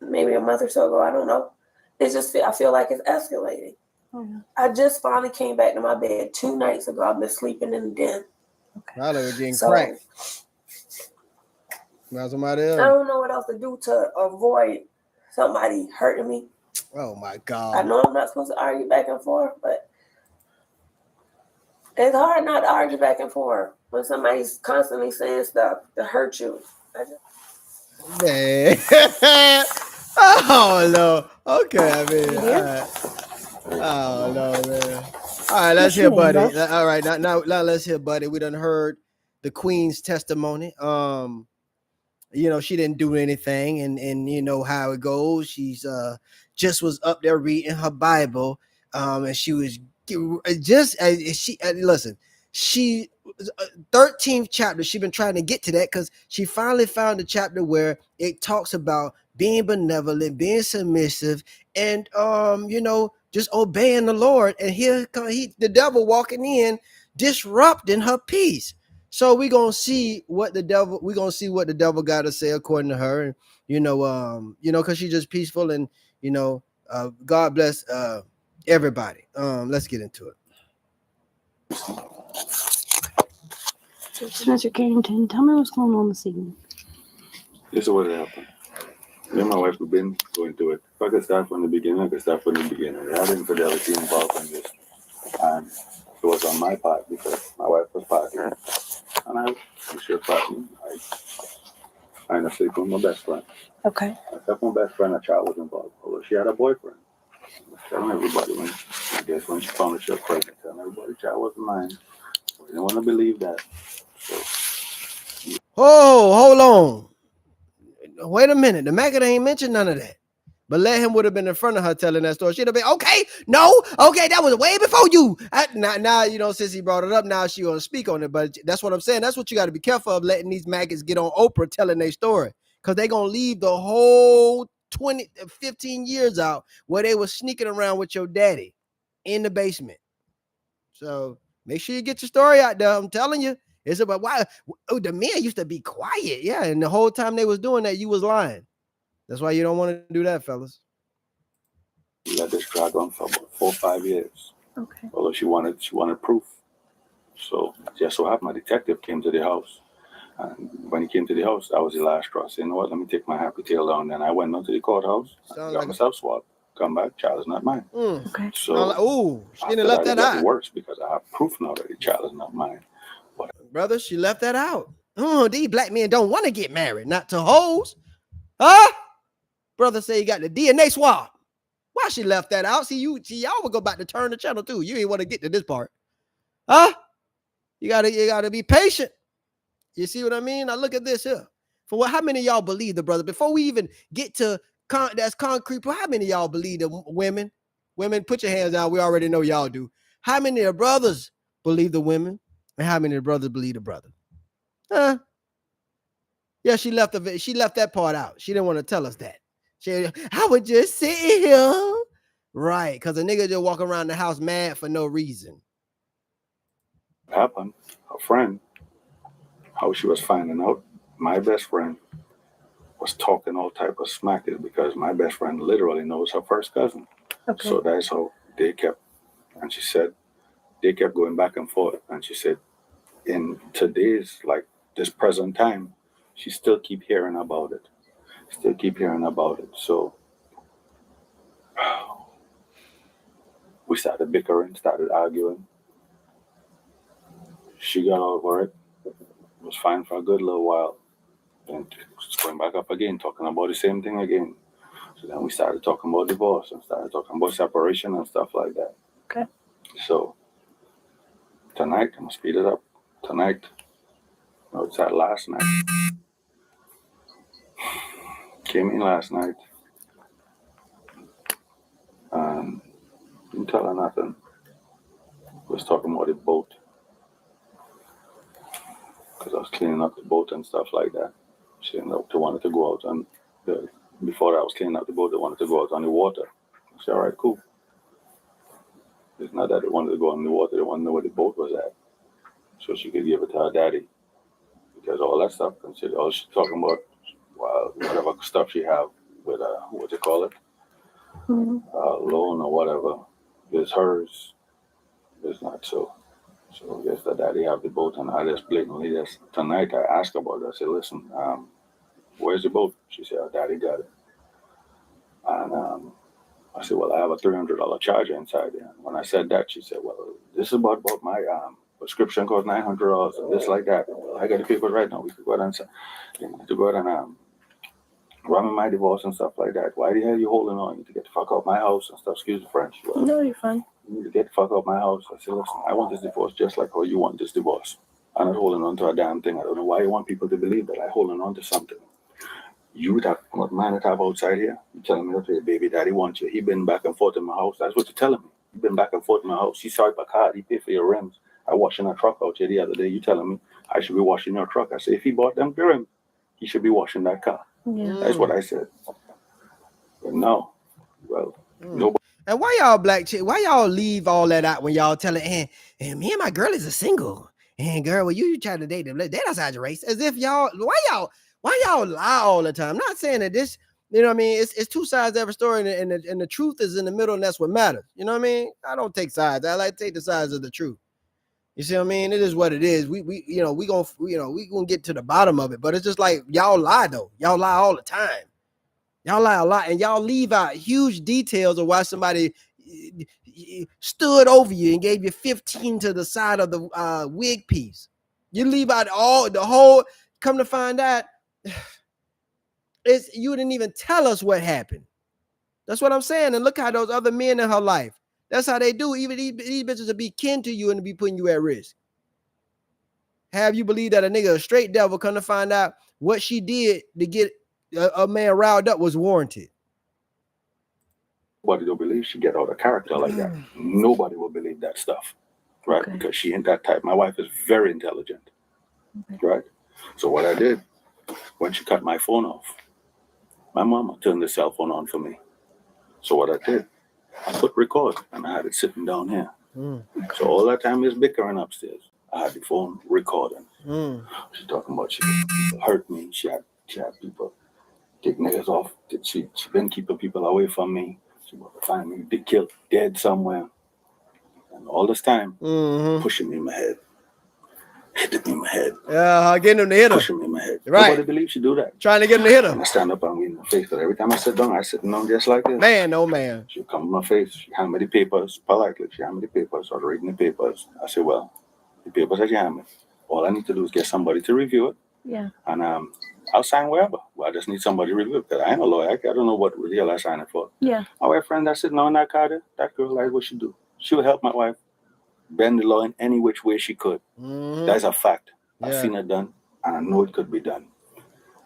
maybe a month or so ago. I don't know. I feel like it's escalating. Mm-hmm. I just finally came back to my bed 2 nights ago. I've been sleeping in the den. Okay. Now they were getting cracked. Now somebody else. I don't know what else to do to avoid somebody hurting me. Oh my God. I know I'm not supposed to argue back and forth, but It's hard not to argue back and forth when somebody's constantly saying stuff to hurt you. Man. Oh no. Okay, I mean, all right. Oh no, man. All right, let's hear, buddy. All right, now let's hear, buddy. We done heard the Queen's testimony. You know, she didn't do anything, and you know how it goes. She's just was up there reading her Bible, and she was just she listen. She 13th chapter. She's been trying to get to that because she finally found the chapter where it talks about being benevolent, being submissive, and you know, just obeying the Lord. And here the devil walking in, disrupting her peace. So we're gonna see what the devil got to say according to her. And you know, because she's just peaceful, and you know, God bless everybody. Let's get into it. So, Mr. Carrington, tell me what's going on this evening. This is what happened. Me and my wife have been going through it. If I could start from the beginning, I could start from the beginning. There had infidelity involved in this. And it was on my part because my wife was partying. And I was sure partying. I ended up sleeping with my best friend. Okay. I slept with my best friend, a child was involved. Although she had a boyfriend. I was telling everybody when she found out she was pregnant, telling everybody the child wasn't mine. I didn't want to believe that. So, Oh, hold on. Wait a minute. The Maggot ain't mentioned none of that. But let him would have been in front of her telling that story. She'd have been, okay, no, okay, that was way before you. Now, you know, since he brought it up, now she gonna speak on it. But that's what I'm saying. That's what you got to be careful of, letting these maggots get on Oprah telling their story. Because they gonna leave the whole 15 years out where they were sneaking around with your daddy in the basement. So make sure you get your story out there. I'm telling you. It's about why the men used to be quiet. Yeah, and the whole time they was doing that, you was lying. That's why you don't want to do that, fellas. we let this drag on for about 4 or 5 years. Okay. Although she wanted proof. So just so happened, my detective came to the house. And when he came to the house, that was the last straw. I said, you know what, let me take my happy tail down. Then I went down to the courthouse, got myself swabbed, come back, child is not mine. Okay. So she didn't left that out. It worse because I have proof now that the child is not mine. Brother, she left that out. These black men don't want to get married, not to hoes. Huh? Brother say he got the DNA swab. Why she left that out? See, y'all would go back to turn the channel too. You ain't want to get to this part. Huh? You gotta be patient. You see what I mean? Now look at this here. How many of y'all believe the brother? Before we even get to that's concrete, how many of y'all believe the women? Women, put your hands down. We already know y'all do. How many of the brothers believe the women? And how many of the brothers believe the brother? Huh? Yeah, she left that part out. She didn't want to tell us that. I was just sitting here. Right, because a nigga just walk around the house mad for no reason. What happened? Her friend, how she was finding out, my best friend was talking all type of smack because my best friend literally knows her first cousin. Okay. So that's how they kept, and she said, they kept going back and forth. And she said, in today's, like this present time, she still keep hearing about it. So we started bickering, started arguing. She got over it. It was fine for a good little while. Then it's going back up again, talking about the same thing again. So then we started talking about divorce and started talking about separation and stuff like that. Okay. So tonight, I'm gonna speed it up. Tonight, no, it's that last night. Came in last night. Didn't tell her nothing. Was talking about the boat. Because I was cleaning up the boat and stuff like that. She wanted to go out and before I was cleaning up the boat, they wanted to go out on the water. I said, all right, cool. It's not that they wanted to go on the water, they wanted to know where the boat was at. So she could give it to her daddy. Because all that stuff, considered all she's talking about, well, whatever stuff she have with what you call it? Loan or whatever, is hers. It's not so. So I guess the daddy have the boat, and I just blatantly tonight I asked about it. I said, listen, where's the boat? She said, oh, daddy got it. And I said, well, I have a $300 charger inside there. When I said that, she said, well, this is about my prescription cost $900 and this like that. I got the papers right now. We could go out and run my divorce and stuff like that. Why the hell are you holding on? You need to get the fuck out my house and stuff. Excuse the French. Well, No, you're fine. you need to get the fuck out my house. I said, listen, I want this divorce just like how you want this divorce. I'm not holding on to a damn thing. I don't know why you want people to believe that I'm holding on to something. You would have what man that have outside here. You telling me that your baby daddy wants you. He been back and forth in my house. That's what you're telling me. He been back and forth in my house. He saw my car. He paid for your rims. I washing a truck out here the other day. You telling me I should be washing your truck. I say if he bought them rims, he should be washing that car. Yeah. That's what I said. But no, well, nobody. And why y'all black chick? Why y'all leave all that out when y'all tell it? And me and my girl is a single. And girl, well, you try to date them. They outside your race. As if y'all. Why y'all lie all the time? I'm not saying that this. You know what I mean? It's two sides to every story, and the truth is in the middle, and that's what matters. You know what I mean? I don't take sides. I like to take the sides of the truth. You see what I mean? It is what it is. We gonna get to the bottom of it. But it's just like y'all lie though. Y'all lie all the time. Y'all lie a lot, and y'all leave out huge details of why somebody stood over you and gave you 15 to the side of the wig piece. You leave out the whole. Come to find out, you didn't even tell us what happened. That's what I'm saying. And look how those other men in her life. That's how they do. Even these bitches will be kin to you and be putting you at risk. Have you believe that a nigga, a straight devil, come to find out what she did to get a man riled up was warranted? Nobody will believe she get out of character like that. Nobody will believe that stuff, right? Okay. Because she ain't that type. My wife is very intelligent, right? So what I did, when she cut my phone off, my mama turned the cell phone on for me. So what I did, I put record, and I had it sitting down here. So all that time is bickering upstairs. I had the phone recording. She talking about she hurt me. She had people take niggas off. She been keeping people away from me. She want to find me killed dead somewhere. And all this time, pushing me in my head. Hitting me in my head. Yeah, getting him to hit her. Pushing me in my head. Right. Nobody believes she do that. Trying to get him to hit her. And I stand up and we in the face. But every time I sit down, I sit down just like this. Man, oh man. She'll come in my face. She hand me the papers politely. She hand me the papers. I was reading the papers. I said, well, the papers that you hand me, all I need to do is get somebody to review it. Yeah. And I'll sign wherever. Well, I just need somebody to review it because I ain't a lawyer. I don't know what the hell I signed it for. Yeah. My wife friend that's sitting on that car there, that girl, like what she do. She would help my wife bend the law in any which way she could. That's a fact. I've seen it done, and I know it could be done.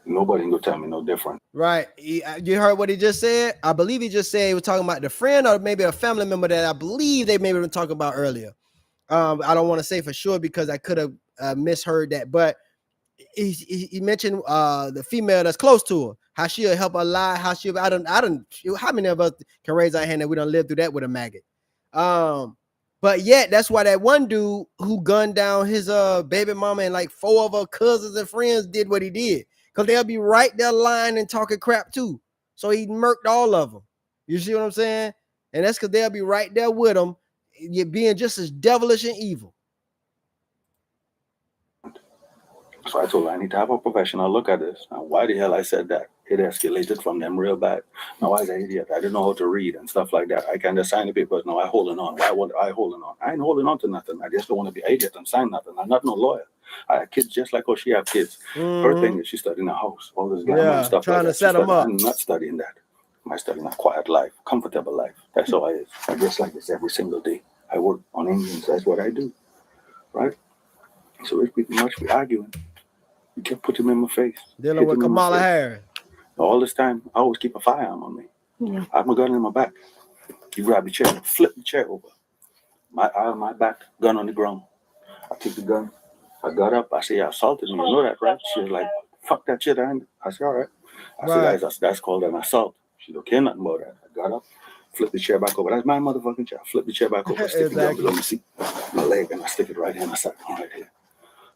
Nobody can go tell me no different. Right. You heard what he just said? I believe he just said he was talking about the friend or maybe a family member that I believe they maybe been talking about earlier. I don't want to say for sure because I could have misheard that, but he mentioned the female that's close to her, how she'll help her lie, how how many of us can raise our hand that we don't live through that with a maggot? But yet that's why that one dude who gunned down his baby mama and like 4 of her cousins and friends did what he did. Because they'll be right there lying and talking crap too. So he murked all of them. You see what I'm saying? And that's because they'll be right there with him, you're being just as devilish and evil. So I told her I need to have a professional look at this. Now, why the hell I said that? It escalated from them real bad. Now, I was an idiot. I didn't know how to read and stuff like that. I can't just sign the papers. No, I holding on. Why would I holding on? I ain't holding on to nothing. I just don't want to be an idiot and sign nothing. I'm not no lawyer. I have kids just like how she have kids. Her thing is she studying a house. All this and stuff trying like to set them up. I'm not studying that. I'm studying a quiet life, comfortable life. That's all I is. I just like this every single day. I work on Indians. That's what I do. Right? So it's pretty much we arguing. You kept putting him in my face. Dealing with Kamala Harris. All this time, I always keep a firearm on me. Yeah. I have my gun in my back. You grab the chair, flip the chair over. My eye on my back, gun on the ground. I took the gun. I got up. I said, you assaulted me. You know that, right? She was like, fuck that shit. I said, all right. I said, that's called an assault. She don't care nothing about that. I got up, flipped the chair back over. That's my motherfucking chair. Flip the chair back over, stick the gun below my seat, my leg, and I stick it right here. And I sat down right here.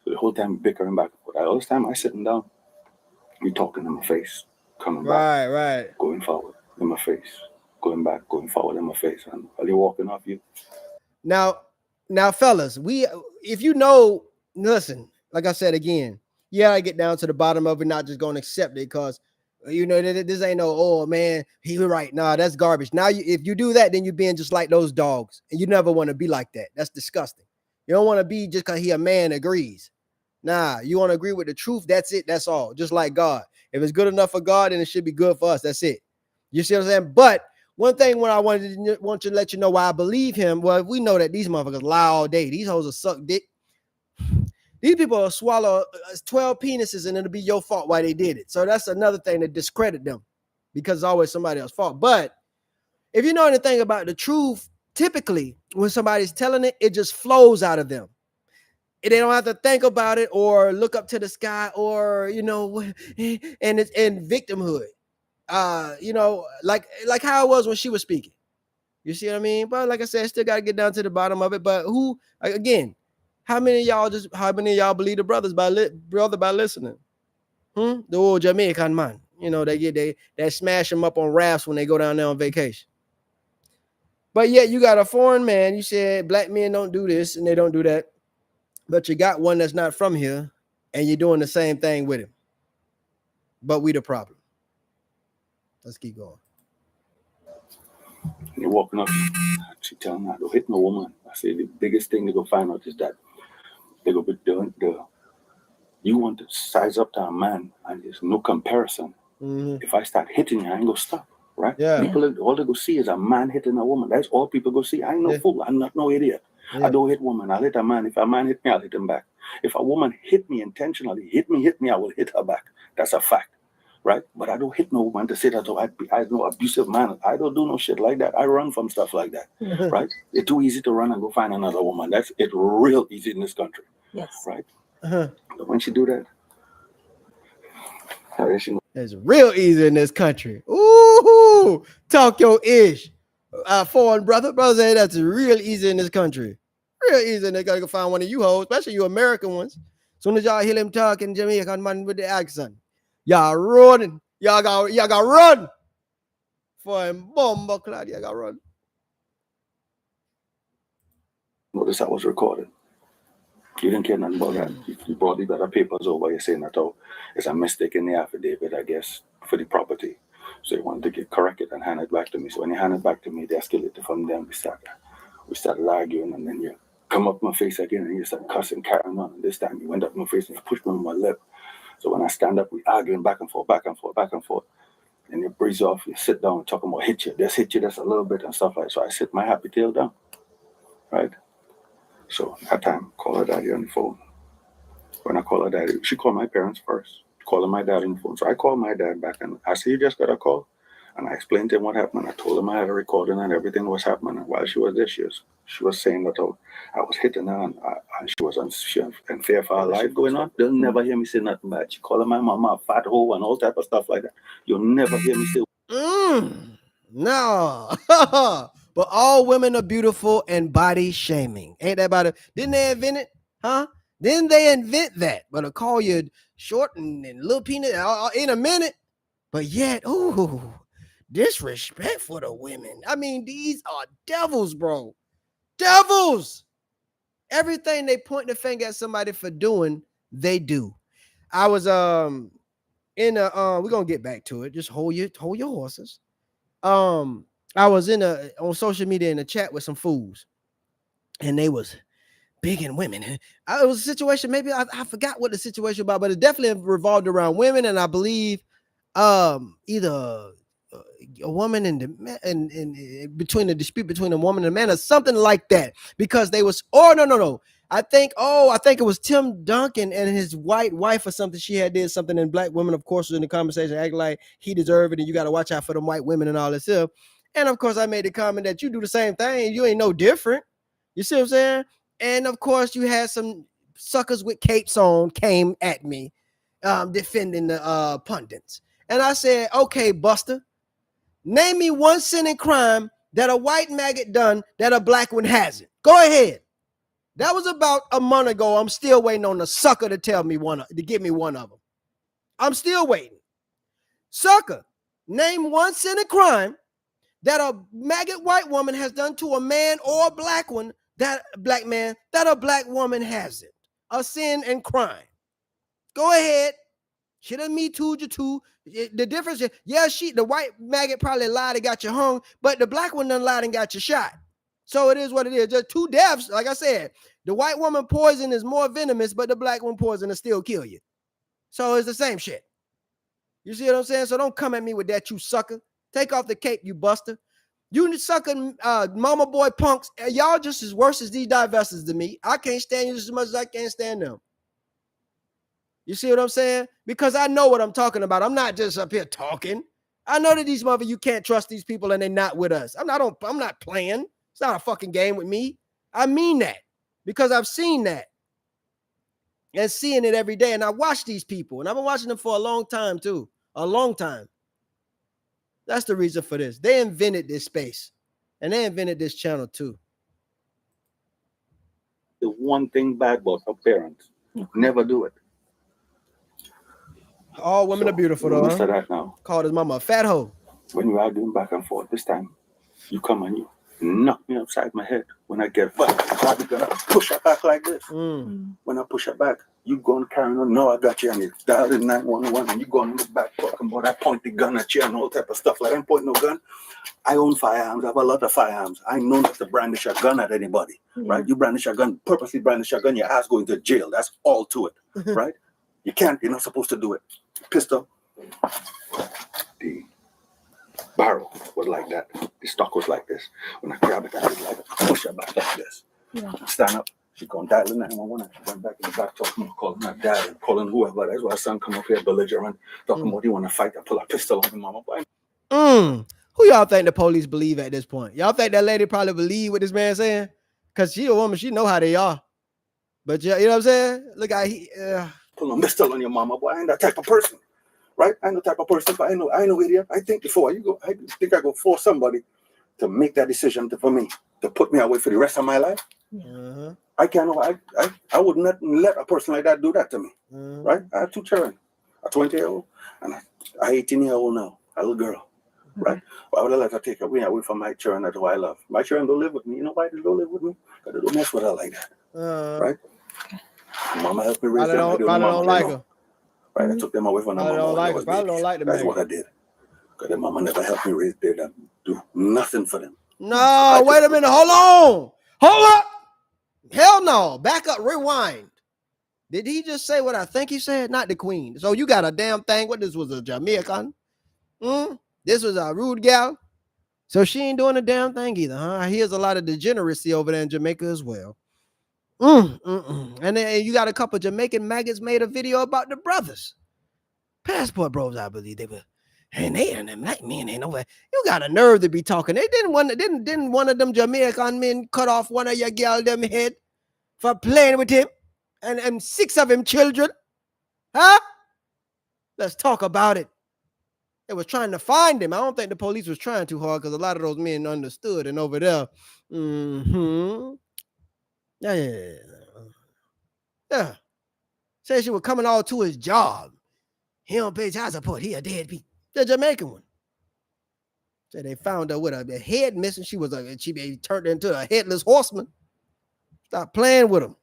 So the whole time bickering back. But all this time I sitting down, you talking in my face, coming back, right, going forward in my face, going back, going forward in my face, and are you walking off you? Now, fellas, if you know, listen, like I said again, I get down to the bottom of it, not just going to accept it because you know this ain't no, oh man, he was right. Nah, that's garbage. Now if you do that, then you're being just like those dogs, and you never want to be like that. That's disgusting. You don't want to be just because he a man agrees. Nah, you want to agree with the truth. That's it. That's all. Just like God. If it's good enough for God, then it should be good for us. That's it. You see what I'm saying? But one thing when I want to let you know why I believe him. Well, we know that these motherfuckers lie all day. These hoes will suck dick. These people will swallow 12 penises and it'll be your fault why they did it. So that's another thing to discredit them because it's always somebody else's fault. But if you know anything about the truth, typically when somebody's telling it, it just flows out of them. They don't have to think about it or look up to the sky or, and it's in victimhood. Like how it was when she was speaking. You see what I mean? But like I said, still got to get down to the bottom of it. But how many of y'all believe the brother by listening? The old Jamaican man. They smash them up on rafts when they go down there on vacation. But yet you got a foreign man. You said black men don't do this and they don't do that. But you got one that's not from here and you're doing the same thing with him. But we the problem. Let's keep going. And you're walking up, she telling me, don't hit no woman. I say the biggest thing they go find out is that they go be doing you want to size up to a man and there's no comparison. If I start hitting you, I ain't gonna stop. Right? Yeah. People, all they go see is a man hitting a woman. That's all people go see. I ain't no fool. I'm not no idiot. Yeah. I don't hit women. I'll hit a man. If a man hit me, I'll hit him back. If a woman hit me intentionally, hit me, I will hit her back. That's a fact. Right? But I don't hit no woman to say that I no abusive man. I don't do no shit like that. I run from stuff like that. Right? It's too easy to run and go find another woman. It's real easy in this country. Yes. Right? But when she do that, it's real easy in this country. Ooh, talk your ish. Foreign brother say that's real easy in this country. Real easy, and they gotta go find one of you hoes, especially you American ones. Soon as y'all hear him talking Jamaican man with the accent, y'all running. Y'all got run. For him bomber clad, y'all got run. Notice I was recorded. You didn't care nothing about that. You brought these other papers over. You're saying that it's a mistake in the affidavit, I guess, for the property. So you wanted to get corrected and hand it back to me. So when you hand it back to me, they escalated from there. We started arguing, and then you come up my face again, and you start cussing, carrying on. And this time you went up my face and you pushed me on my lip. So when I stand up, we arguing back and forth. And you breeze off, you sit down, talking about hit you, that's a little bit and stuff like that. So I sit my happy tail down, right? So that time, call her daddy on the phone. When I call her daddy, she called my parents first, calling my dad on the phone. So I called my dad back and I said, you just got a call? And I explained to him what happened. I told him I had a recording and everything was happening. And while she was there, she was saying that I was hitting her and she was in fear for her life going on. They'll never hear me say nothing bad. She calling my mama a fat hoe and all type of stuff like that. You'll never hear me say. No. But all women are beautiful and body shaming. Ain't that about it? Didn't they invent it? Huh? Didn't they invent that? But to call you short and little peanut in a minute. But yet, ooh, disrespect for the women. I mean, these are devils, bro. Devils. Everything they point the finger at somebody for doing, they do. I was we're gonna get back to it. Just hold your horses. I was on social media in a chat with some fools, and they was big in women. And it was a situation, maybe I forgot what the situation about, but it definitely revolved around women, and I believe either a woman and between the dispute between a woman and a man or something like that, because they was no. I think it was Tim Duncan and his white wife or something. She had did something, and black women, of course, was in the conversation, acting like he deserved it, and you got to watch out for them white women and all this stuff. And of course, I made the comment that you do the same thing. You ain't no different. You see what I'm saying? And of course, you had some suckers with capes on came at me, defending the pundits. And I said, okay, Buster, name me one sin and crime that a white maggot done that a black one hasn't. Go ahead. That was about a month ago. I'm still waiting on the sucker to give me one of them. I'm still waiting. Sucker, name one sin and crime that a maggot white woman has done to a man or a black man that a black woman hasn't. A sin and crime. Go ahead. She done me too'd you too. The difference is, the white maggot probably lied and got you hung, but the black one done lied and got you shot. So it is what it is. Just two deaths, like I said. The white woman poison is more venomous, but the black one poison will still kill you. So it's the same shit. You see what I'm saying? So don't come at me with that, you sucker. Take off the cape, you buster. You sucker mama boy punks. Y'all just as worse as these divestors to me. I can't stand you just as much as I can't stand them. You see what I'm saying? Because I know what I'm talking about. I'm not just up here talking. I know that these mother, you can't trust these people and they're not with us. I'm not playing. It's not a fucking game with me. I mean that because I've seen that and seeing it every day. And I watch these people and I've been watching them for a long time too. A long time. That's the reason for this. They invented this space and they invented this channel too. The one thing bad about her parents, never do it. All women are beautiful though. Huh? That now. Called his mama a fat hoe. When we are doing back and forth, this time you come and you knock me upside my head. When I get back, I'm gonna push her back like this. When I push her back, you gonna carry on. No, I got you, and you dial in 911, and you gonna look back talking about I point the gun at you and all type of stuff. Like I don't point no gun. I own firearms. I have a lot of firearms. I know not to brandish a gun at anybody. Right? You brandish a gun, purposely brandish a gun, your ass going to jail. That's all to it. Right? You can't. You're not supposed to do it. Pistol. The barrel was like that. The stock was like this. When I grab it, I was like push her back like this. Stand up. She gonna dial in 911. She went back in the back talking, calling her dad, calling whoever. That's why her son come up here belligerent, talking about you want to fight. I pull a pistol on him, mama. Who y'all think the police believe at this point? Y'all think that lady probably believe what this man saying? Because she a woman, she know how they are. But you know what I'm saying? Look how he pull a pistol on your mama, boy. I ain't that type of person. Right? I ain't the type of person, but I know idiot. I think before you go, I think I go force somebody to make that decision for me, to put me away for the rest of my life. I can't. I would not let a person like that do that to me. Right? I have two children, a 20-year-old and a 18-year-old now, a little girl. Right? Why would I let her take away from my children that who I love? My children don't live with me. You know why they don't live with me? Because they don't mess with her like that. Right? Mama helped me raise them. I don't like her. Right? I took them away from her mama. Don't like them. That's what I did. Because their mama never helped me raise them. Do nothing for them. No, wait a minute. Hold on. Hold up. Hell no. Back up. Rewind. Did he just say what I think he said? Not the queen. So you got a damn thing. What, this was a Jamaican? This was a rude gal. So she ain't doing a damn thing either, huh? I hear a lot of degeneracy over there in Jamaica as well. And then you got a couple Jamaican maggots made a video about the brothers. Passport bros, I believe they were. And they and them like men ain't nowhere. You got a nerve to be talking. They didn't one of them Jamaican men cut off one of your girl them head for playing with him and 6 of him children? Huh? Let's talk about it. They was trying to find him. I don't think the police was trying too hard because a lot of those men understood. And over there, yeah. Said she was coming all to his job. He don't pay child support. He a deadbeat. The Jamaican one. Said they found her with a head missing. She turned into a headless horseman. Stop playing with him.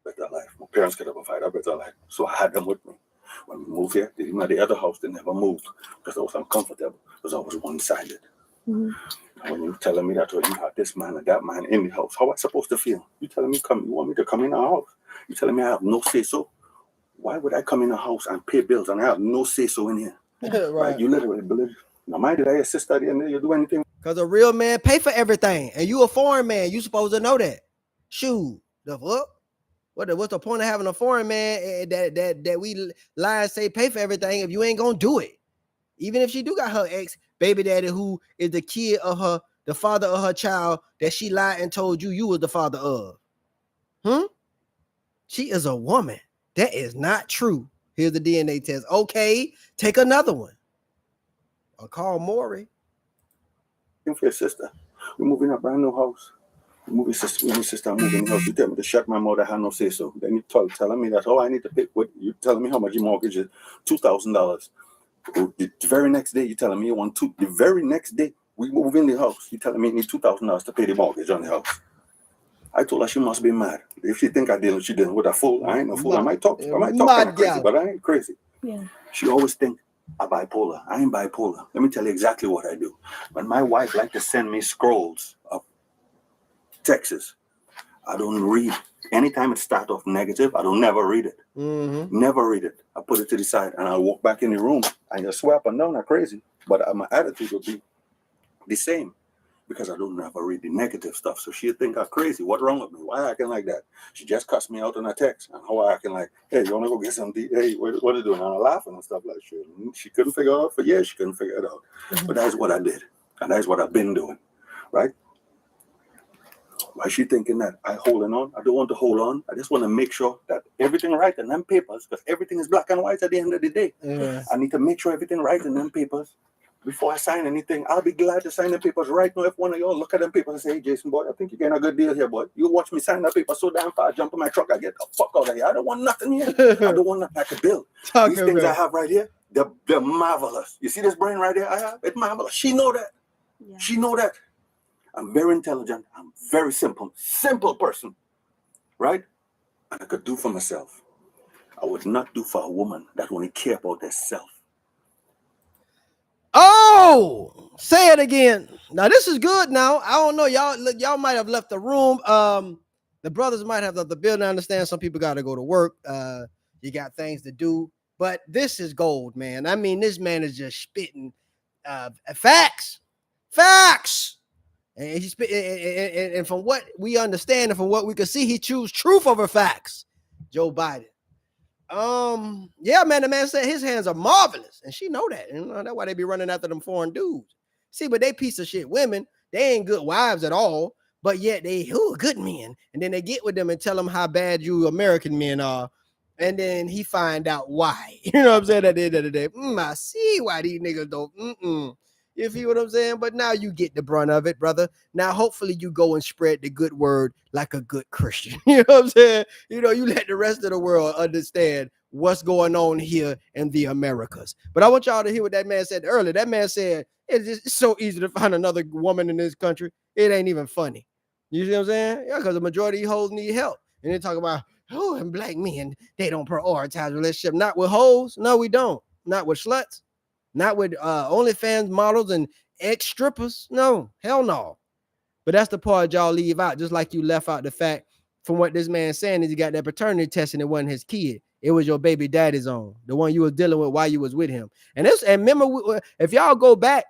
Better life. My parents could have provided a better life. So I had them with me. When we moved here, even at the other house, they never moved because I was uncomfortable, because I was one-sided. When you're telling me that you have this man and that man in the house, how am I supposed to feel? You telling me you want me to come in our house? You telling me I have no say-so? Why would I come in a house and pay bills and I have no say-so in here? Right. You literally believe. Now, mind did I assist at the end of you do anything? Because a real man pay for everything. And you a foreign man. You supposed to know that. Shoot. The fuck? What's the point of having a foreign man that we lie and say pay for everything if you ain't gonna do it? Even if she do got her ex baby daddy who is the kid of her, the father of her child that she lied and told you was the father of. She is a woman. That is not true. Here's the DNA test. Okay, take another one. Or call Maury. For your sister. We're moving a brand new house. Moving sister, I'm moving in the house. You tell me to shut my mouth, I have no say so. Then you telling me that, I need to pay what you telling me how much your mortgage is, $2,000. The very next day, you telling me you want the very next day we move in the house, you telling me you need $2,000 to pay the mortgage on the house. I told her she must be mad. If she think I did, she didn't. With a fool, I ain't no fool. I might talk kind of crazy, but I ain't crazy. Yeah. She always think I'm bipolar. I ain't bipolar. Let me tell you exactly what I do. When my wife like to send me scrolls of Texas. I don't read. Anytime it starts off negative, I don't never read it. Never read it. I put it to the side and I'll walk back in the room and just swear up and down like crazy. But my attitude will be the same because I don't never read the negative stuff. So she'll think I'm crazy. What wrong with me? Why acting like that? She just cussed me out on a text. And how I acting like, hey, you want to go get something? Hey, what are you doing? And I'm laughing and stuff like shit. She couldn't figure it out for years. She couldn't figure it out. But that's what I did. And that's what I've been doing. Right? Why is she thinking that I holding on? I don't want to hold on. I just want to make sure that everything right in them papers, because everything is black and white at the end of the day. I need to make sure everything right in them papers before I sign anything. I'll be glad to sign the papers right now. If one of y'all look at them papers and say, hey, Jason, boy, I think you're getting a good deal here, boy. You watch me sign that paper so damn fast, jump in my truck, I get the fuck out of here. I don't want nothing here. I don't want nothing I could build. These things I have right here, they're marvelous. You see this brain right here I have? It's marvelous. She know that. Yeah. She know that. I'm very intelligent. I'm very simple person, right? And I could do for myself. I would not do for a woman that only care about herself. Oh, say it again. Now this is good. Now I don't know, y'all might have left the room. The brothers might have left the building. I understand some people got to go to work. You got things to do, but this is gold, man. I mean, this man is just spitting facts. And he's and from what we understand and from what we can see, he chooses truth over facts. Joe Biden. Yeah, man, the man said his hands are marvelous, and she know that. And that's why they be running after them foreign dudes. See, but they piece of shit women. They ain't good wives at all, but yet they good men. And then they get with them and tell them how bad you American men are. And then he find out why. You know what I'm saying? At the end of the day, I see why these niggas don't. You feel what I'm saying? But now you get the brunt of it, brother. Now, hopefully you go and spread the good word like a good Christian. You know what I'm saying? You know, you let the rest of the world understand what's going on here in the Americas. But I want y'all to hear what that man said earlier. That man said, it's so easy to find another woman in this country. It ain't even funny. You see what I'm saying? Yeah, because the majority of you hoes need help. And they talk about, and black men, they don't prioritize relationship. Not with hoes. No, we don't. Not with sluts. Not with OnlyFans models and ex-strippers. No, hell no. But that's the part y'all leave out, just like you left out the fact from what this man's saying is he got that paternity test and it wasn't his kid. It was your baby daddy's own, the one you was dealing with while you was with him. And remember, if y'all go back,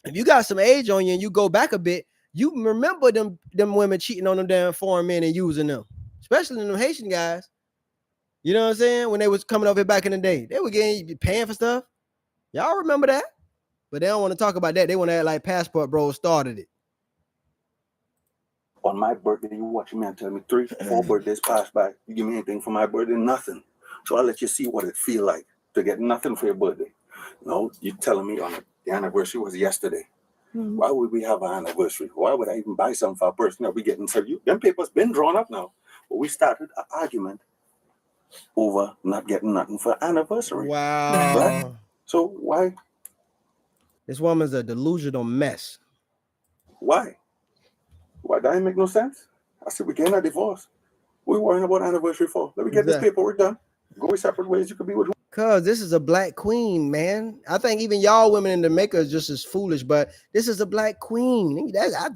if you got some age on you and you go back a bit, you remember them women cheating on them damn foreign men and using them, especially them Haitian guys. You know what I'm saying? When they was coming over here back in the day, they were paying for stuff. Y'all remember that? But they don't want to talk about that. They want to act like Passport Bros started it. On my birthday, you watch me and tell me 3-4 birthdays pass by. You give me anything for my birthday? Nothing. So I'll let you see what it feel like to get nothing for your birthday. No, you're telling me on the anniversary was yesterday. Why would we have an anniversary? Why would I even buy something for a person that we getting service? Them papers been drawn up now. But we started an argument over not getting nothing for anniversary. Wow. Right? So why? This woman's a delusional mess. Why? Why? That ain't make no sense. I said, we getting a divorce. We worrying about anniversary for. Let me get this paperwork done. Go your separate ways. You could be with who? Cause this is a black queen, man. I think even y'all women in Jamaica is just as foolish, but this is a black queen. I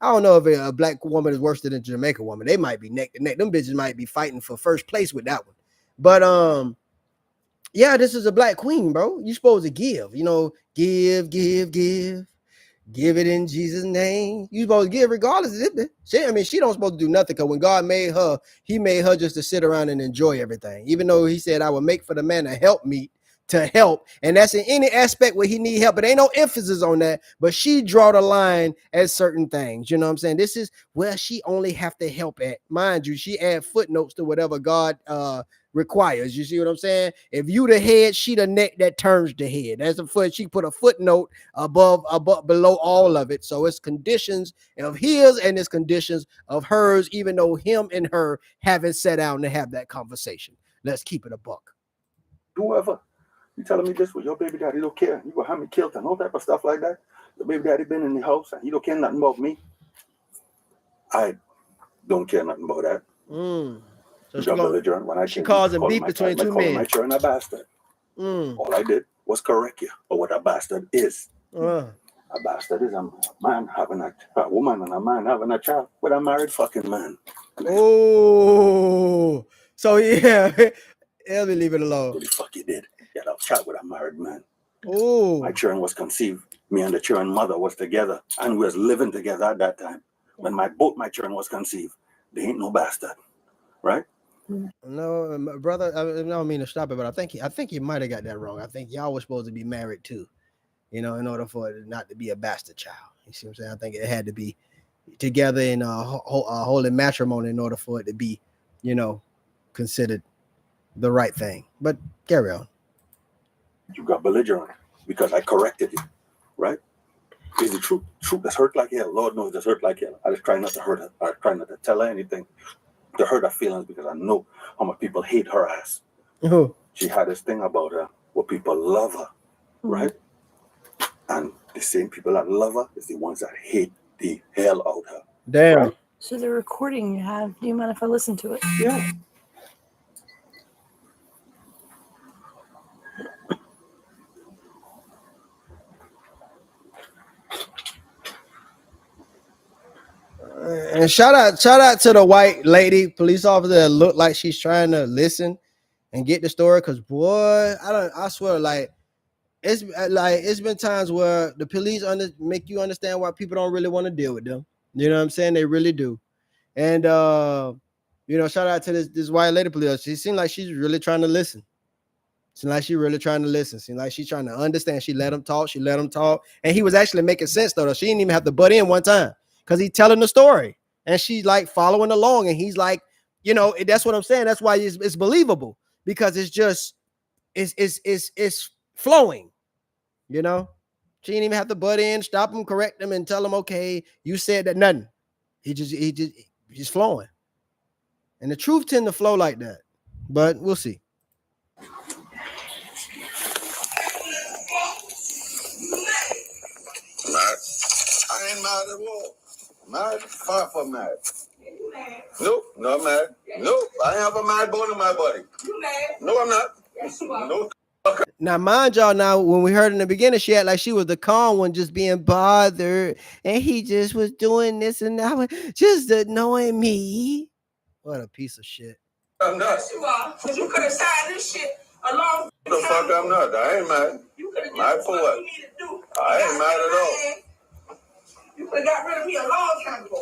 don't know if a black woman is worse than a Jamaican woman. They might be neck to neck. Them bitches might be fighting for first place with that one. But yeah, this is a black queen, bro. You supposed to give, give it in Jesus' name. You supposed to give regardless of it. She don't supposed to do nothing, because when God made her, he made her just to sit around and enjoy everything. Even though he said, I will make for the man a help meet to help. And that's in any aspect where he need help. But ain't no emphasis on that. But she draw the line at certain things. You know what I'm saying? This is where she only have to help at. Mind you, she add footnotes to whatever God requires. You see what I'm saying? If you the head, she the neck that turns the head. That's a foot. She put a footnote above, below all of it. So it's conditions of his and it's conditions of hers, even though him and her haven't sat down to have that conversation. Let's keep it a buck. Whoever, you telling me this with your baby daddy don't care. You gonna have me killed and all type of stuff like that. The baby daddy been in the house and he don't care nothing about me. I don't care nothing about that. So she calls him beef between two men. My children a bastard. All I did was correct you for what a bastard is. A bastard is a man having a woman and a man having a child with a married fucking man. Oh, so yeah, let me leave it alone. What the fuck you did? You had a child with a married man. Oh, my children was conceived. Me and the children mother was together, and we was living together at that time. When both my children was conceived, they ain't no bastard, right? No, my brother. I don't mean to stop it, but I think you might have got that wrong. I think y'all were supposed to be married too, in order for it not to be a bastard child. You see what I'm saying? I think it had to be together in a holy matrimony in order for it to be, considered the right thing. But carry on. You got belligerent because I corrected you, right? Is the truth that's hurt like hell? Lord knows that's hurt like hell. I just try not to hurt her. I try not to tell her anything to hurt her feelings because I know how much people hate her ass. She had this thing about her where people love her, right? And the same people that love her is the ones that hate the hell out of her. Damn. Right? So the recording you have, do you mind if I listen to it? Yeah. And shout out to the white lady police officer that looked like she's trying to listen and get the story. Cause boy, I swear, it's been times where the police make you understand why people don't really want to deal with them. You know what I'm saying? They really do. And shout out to this white lady police. She seemed like she's really trying to listen. Seemed like she's really trying to listen. Seemed like she's trying to understand. She let him talk. And he was actually making sense though. She didn't even have to butt in one time because he's telling the story. And she's like following along. And he's like, that's what I'm saying. That's why it's believable. Because it's just it's flowing. She didn't even have to butt in, stop him, correct him, and tell him, okay, you said that nothing. He's flowing. And the truth tend to flow like that. But we'll see. I ain't mad at all. Mad? Far from mad. Nope, not mad. Nope, I have a mad bone in my body. You mad? No, I'm not. Yes, you are. No. Now, mind y'all, when we heard in the beginning, she had like she was the calm one, just being bothered, and he just was doing this and that, just annoying me. What a piece of shit. I'm not. Yes, you are. Because you could have signed this shit a long time The fuck I'm not. I ain't mad. You could have Mad did for what what? you needed to do. I ain't mad at all. You could have got rid of me a long time ago.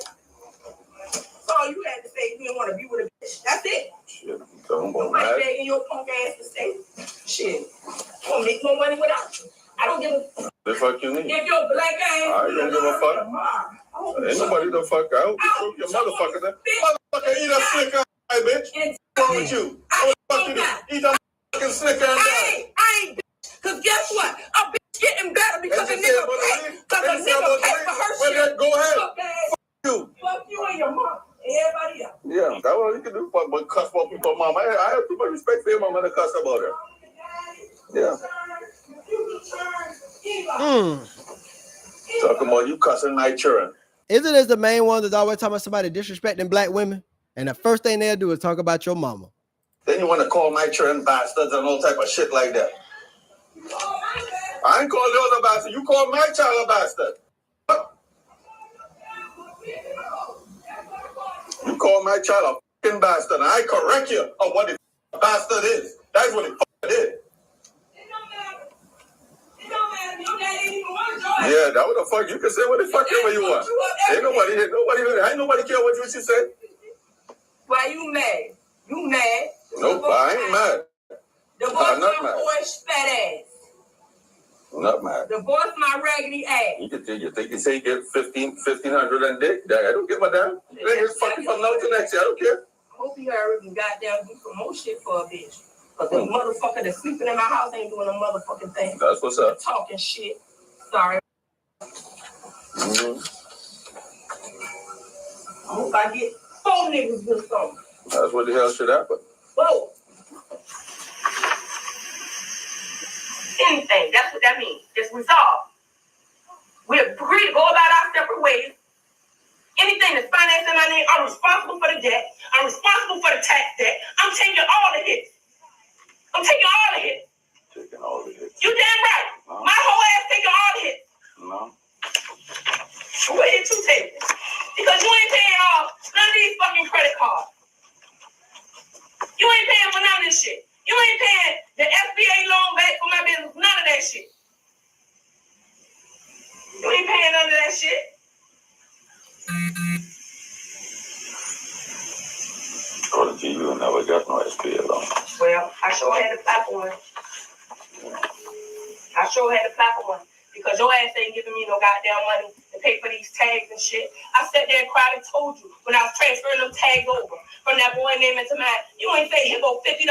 That's all you had to say. You didn't want to be with a bitch. That's it. Shit, don't go Nobody mad. begging your punk ass to stay. Shit. You won't make no money without you. I don't give a fuck. The fuck you need? If your black ass. I don't give a fuck. Ain't nobody the fuck out. Your motherfucker. Motherfucker, eat a slicker, bitch. What's wrong with you? What the fuck you do? Eat a fucking slicker and die. I ain't bitch. Because guess what? A bitch getting better because a nigga pay. Because a nigga pay for her shit. Go ahead. Fuck you. Fuck you and your mom. Everybody else. Yeah, that's what you can do. But cuss about people's mom. I have too much respect for your mama to cuss about her. Yeah. Talking about you cussing my children. Isn't this the main one that's always talking about somebody disrespecting black women? And the first thing they'll do is talk about your mama. Then you want to call my children bastards and all type of shit like that. I ain't calling the other bastard. You call my child a bastard. You call my child a fucking bastard, and I correct you of what the bastard is. That's what it is. Yeah, that what the fuck. You can say what the fuck ever you want. Ain't nobody care what you say. Why you mad? You mad? Nope, I ain't mad. Divorce your boy's fat ass. I'm not mad. Divorce my raggedy ass. You think you say you get 1,500 and dick? I don't give a damn. Niggas fucking from now to next year. I don't care. I hope you heard and goddamn do some more shit for a bitch. Because the motherfucker that's sleeping in my house ain't doing a motherfucking thing. That's what's up. Talking shit. Sorry. Mm-hmm. I hope I get 4 niggas with something. That's what the hell should happen. Whoa. Anything. That's what that means. Just resolve. We agree to go about our separate ways. Anything that's financed in my name, I'm responsible for the debt. I'm responsible for the tax debt. I'm taking all the hits. Taking all the hits. You damn right. My whole ass taking all the hits. No. that shit. You ain't paying none of that shit. According to you, I never got no SP loan. Well, I sure had to apply for one. I sure had to apply for one. Because your ass ain't giving me no goddamn money to pay for these tags and shit. I sat there and cried and told you when I was transferring them tags over from that boy name into mine, you ain't say, here go $50.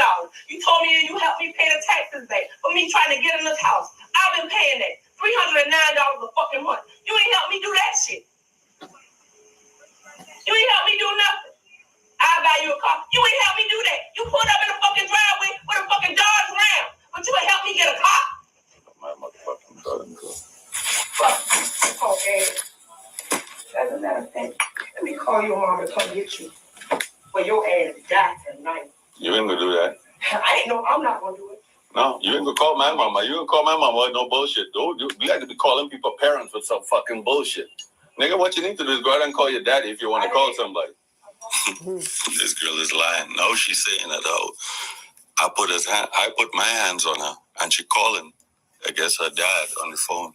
You told me you helped me pay the taxes back for me trying to get in this house. I've been paying that $309 a fucking month. You ain't helped me do that shit. You ain't helped me do nothing. I'll buy you a car. You ain't helped me do that. You pulled up in the fucking driveway with a fucking Dodge Ram, but you ain't helped me get a car. My motherfucking brother. Okay. As a matter of fact, let me call your mom and come get you. For your ass die tonight. You ain't gonna do that. I'm not gonna do it. No, you ain't gonna call my mama. You ain't call my mama with no bullshit. Dude, you like to be calling people parents with some fucking bullshit. Nigga, what you need to do is go out and call your daddy if you want to call somebody. This girl is lying. No, she's saying that out. I put my hands on her and she calling. I guess her dad on the phone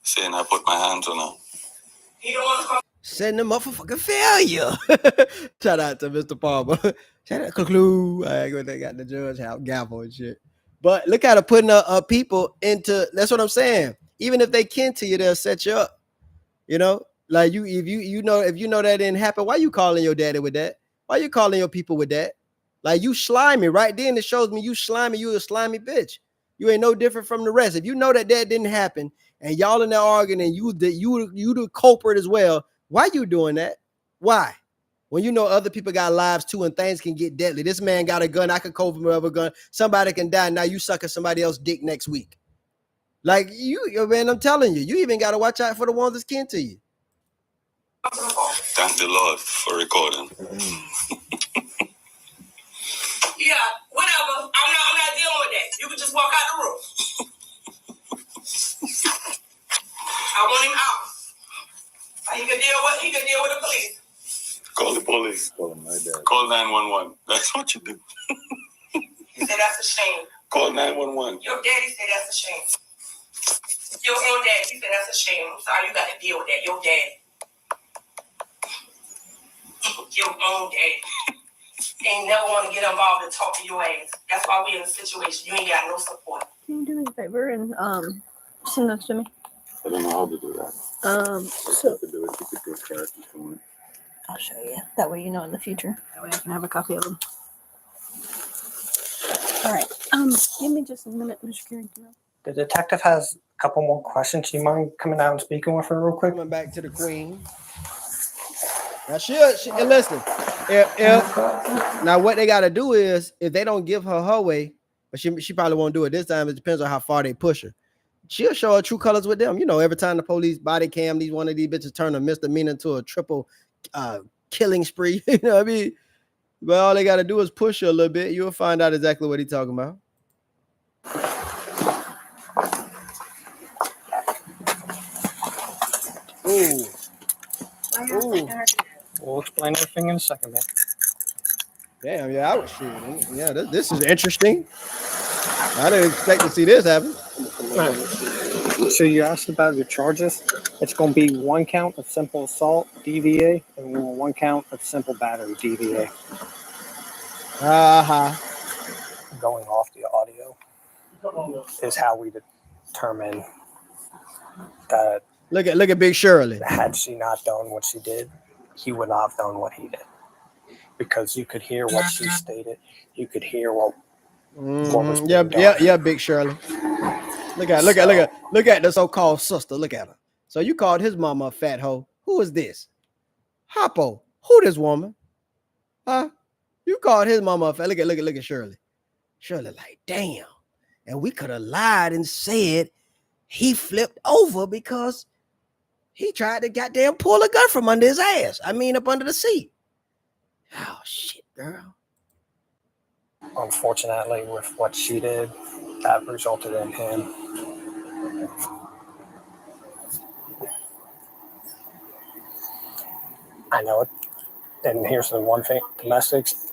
saying I put my hands on her. He don't want to come. Setting them up for fucking failure. Shout out to Mr. Palmer. Shout out to Clue. They got the judge out gavel and shit. But look at her putting people into. That's what I'm saying. Even if they kin to you, they'll set you up. You know, like if you know that didn't happen, why you calling your daddy with that? Why you calling your people with that? Like you slimy right then. It shows me you slimy. You a slimy bitch. You ain't no different from the rest. If you know that didn't happen, and y'all in there arguing, and you the culprit as well. Why you doing that? Why? When you know other people got lives too and things can get deadly. This man got a gun. I could cope with a gun. Somebody can die. Now you sucking somebody else's dick next week. Like man, I'm telling you, you even got to watch out for the ones that's kin to you. Thank the Lord for recording. Yeah, whatever. I'm not dealing with that. You can just walk out the room. I want him out. He can deal with the police. Call the police. Call my dad. Call 911. That's what you do. He said that's a shame. Call 911. Your daddy said that's a shame. Your own dad, he said that's a shame. I'm sorry, you got to deal with that. Your dad. Your own dad. Ain't never want to get involved and talk to your ass. That's why we in a situation. You ain't got no support. Can you do me a favor and send those to me? I don't know how to do that. So To do it, you could do it first if you want. I'll show you. That way you know in the future. That way I can have a copy of them. All right. Give me just a minute, Mr. Carrington. The detective has a couple more questions. Do you mind coming out and speaking with her real quick? Coming back to the queen. Now she listen. Now what they got to do is if they don't give her way, but she probably won't do it this time. It depends on how far they push her. She'll show her true colors with them. You know, every time the police body cam, one of these bitches turn a misdemeanor to a triple killing spree. You know what I mean? But all they got to do is push her a little bit. You'll find out exactly what he's talking about. Ooh. Ooh. We'll explain everything in a second, man. Damn, yeah, I was shooting. Yeah, this is interesting. I didn't expect to see this happen. So you asked about your charges. It's going to be 1 count of simple assault, DVA, and 1 count of simple battery, DVA. Going off the audio is how we determine that. Look at Big Shirley. Had she not done what she did, he would not have done what he did. Because you could hear what she stated. You could hear what was being done. Yeah, Big Shirley. Look at the so-called sister. Look at her. So you called his mama a fat hoe. Who is this? Hoppo. Who this woman? Huh? You called his mama a fat. Look at Shirley. Shirley like, damn. And we could have lied and said he flipped over because he tried to goddamn pull a gun from under his ass. I mean, up under the seat. Oh, shit, girl. Unfortunately, with what she did, that resulted in him. I know it. And here's the one thing, domestics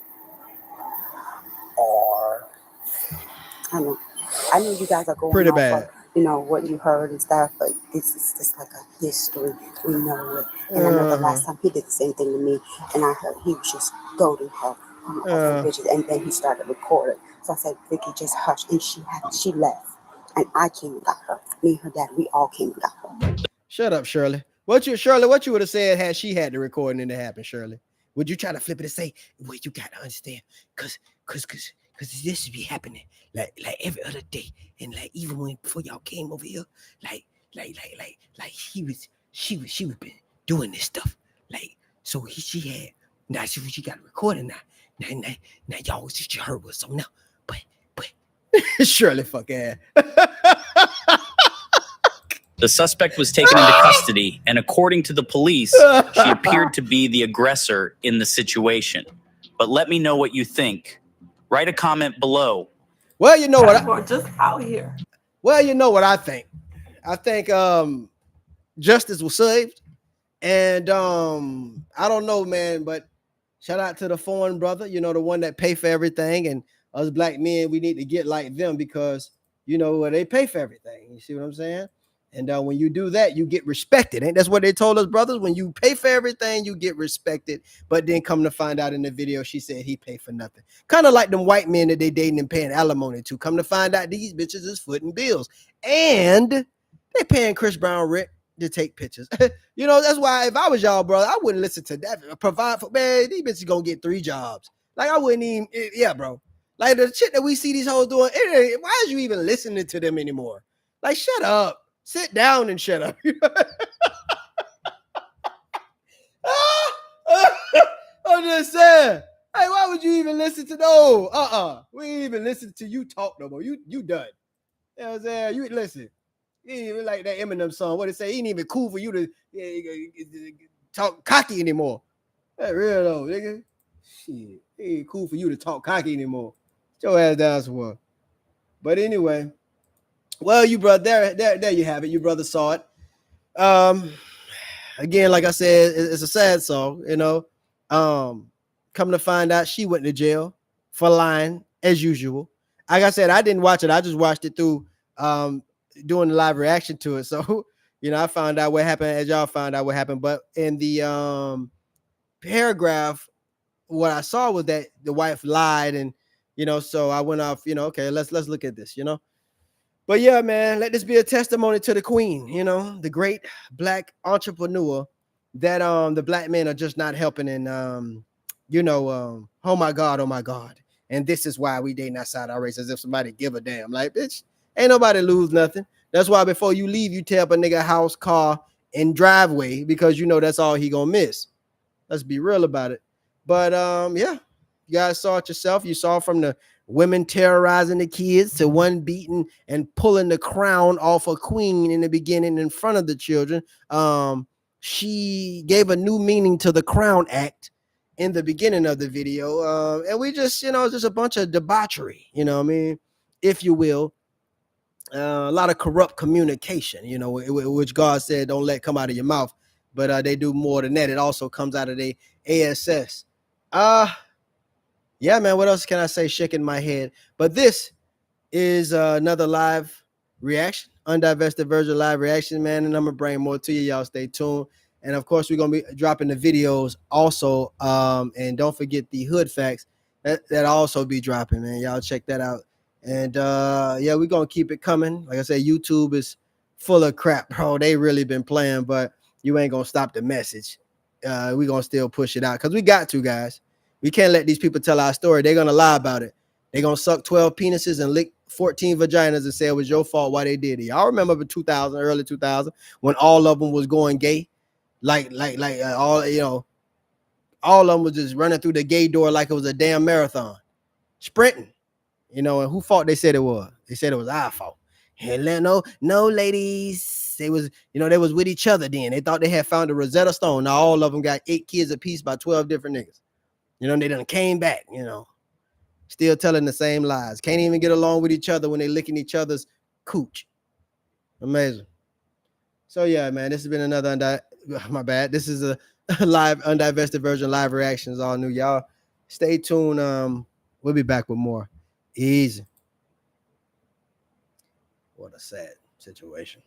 are... I know you guys are going pretty off bad. you know, what you heard and stuff, but this is just like a history. We know it. And I know the last time he did the same thing to me, and I heard he was just goading her on some bitches, and then he started recording. So I said, Vicky, just hush. And she left. And I came and got her. Me and her dad, we all came and got her. Shut up, Shirley. What you would have said had she had the recording and it happened, Shirley? Would you try to flip it and say, well, you gotta understand, cause this would be happening like every other day, and like even when before y'all came over here, like she was been doing this stuff, like so she had now she got a recording now y'all just heard what's so now, but Shirley fuck ass. The suspect was taken into custody, and according to the police, she appeared to be the aggressor in the situation. But let me know what you think. Write a comment below. Well, you know what? We're just out here. Well, you know what I think. I think justice was saved, and I don't know, man, but shout out to the foreign brother. You know, the one that pay for everything, and us black men, we need to get like them because you know they pay for everything. You see what I'm saying? And when you do that, you get respected. Ain't that's what they told us, brothers? When you pay for everything, you get respected. But then come to find out in the video, she said he paid for nothing. Kind of like them white men that they dating and paying alimony to. Come to find out these bitches is footing bills. And they paying Chris Brown rent to take pictures. You know, that's why if I was y'all, bro, I wouldn't listen to that. Provide for, man, these bitches gonna get 3 jobs. Like, I wouldn't even, yeah, bro. Like, the shit that we see these hoes doing, why is you even listening to them anymore? Like, shut up. Sit down and shut up. I'm just saying. Hey, why would you even listen to those? We ain't even listen to you talk no more. You done. You know what I'm saying? You listen. You ain't even like that Eminem song. What it say? He ain't even cool for you to talk cocky anymore. That real though, nigga. Shit. It ain't cool for you to talk cocky anymore. Get your ass down somewhere. But anyway. Well, you brother, there you have it. Your brother saw it. Again, like I said, it's a sad song, you know. Come to find out, she went to jail for lying as usual. Like I said, I didn't watch it. I just watched it through doing the live reaction to it. So, you know, I found out what happened as y'all found out what happened. But in the paragraph, what I saw was that the wife lied, and you know, so I went off. You know, okay, let's look at this. You know. But yeah, man, let this be a testimony to the queen, you know, the great black entrepreneur that the black men are just not helping. And you know, oh my God. And this is why we dating outside our race, as if somebody give a damn. Like, bitch, ain't nobody lose nothing. That's why before you leave, you tear up a nigga house, car, and driveway, because you know that's all he gonna miss. Let's be real about it. But yeah, you guys saw it yourself. You saw from the women terrorizing the kids to one beating and pulling the crown off a queen in the beginning in front of the children. She gave a new meaning to the Crown Act in the beginning of the video. And we just, you know, just a bunch of debauchery, you know what I mean, if you will. A lot of corrupt communication, you know, which God said don't let come out of your mouth. But they do more than that. It also comes out of the ASS. Yeah, man, what else can I say? Shaking my head. But this is another live reaction, Undivested Version live reaction, man. And I'm going to bring more to you. Y'all stay tuned. And, of course, we're going to be dropping the videos also. And don't forget the hood facts. That also be dropping, man. Y'all check that out. And, yeah, we're going to keep it coming. Like I said, YouTube is full of crap, bro. They really been playing, but you ain't going to stop the message. We're going to still push it out because we got to, guys. We can't let these people tell our story. They're going to lie about it. They're going to suck 12 penises and lick 14 vaginas and say it was your fault why they did it. Y'all remember in 2000, early 2000, when all of them was going gay? Like all, you know, all of them was just running through the gay door like it was a damn marathon. Sprinting. You know, and who fault they said it was? They said it was our fault. And no, ladies. They was, you know, they was with each other then. They thought they had found a Rosetta Stone. Now all of them got 8 kids apiece by 12 different niggas. You know, they done came back, you know, still telling the same lies. Can't even get along with each other when they licking each other's cooch. Amazing. So yeah, man, this has been another my bad. This is a live Undivested Version live reactions, all new. Y'all stay tuned. We'll be back with more. Easy. What a sad situation.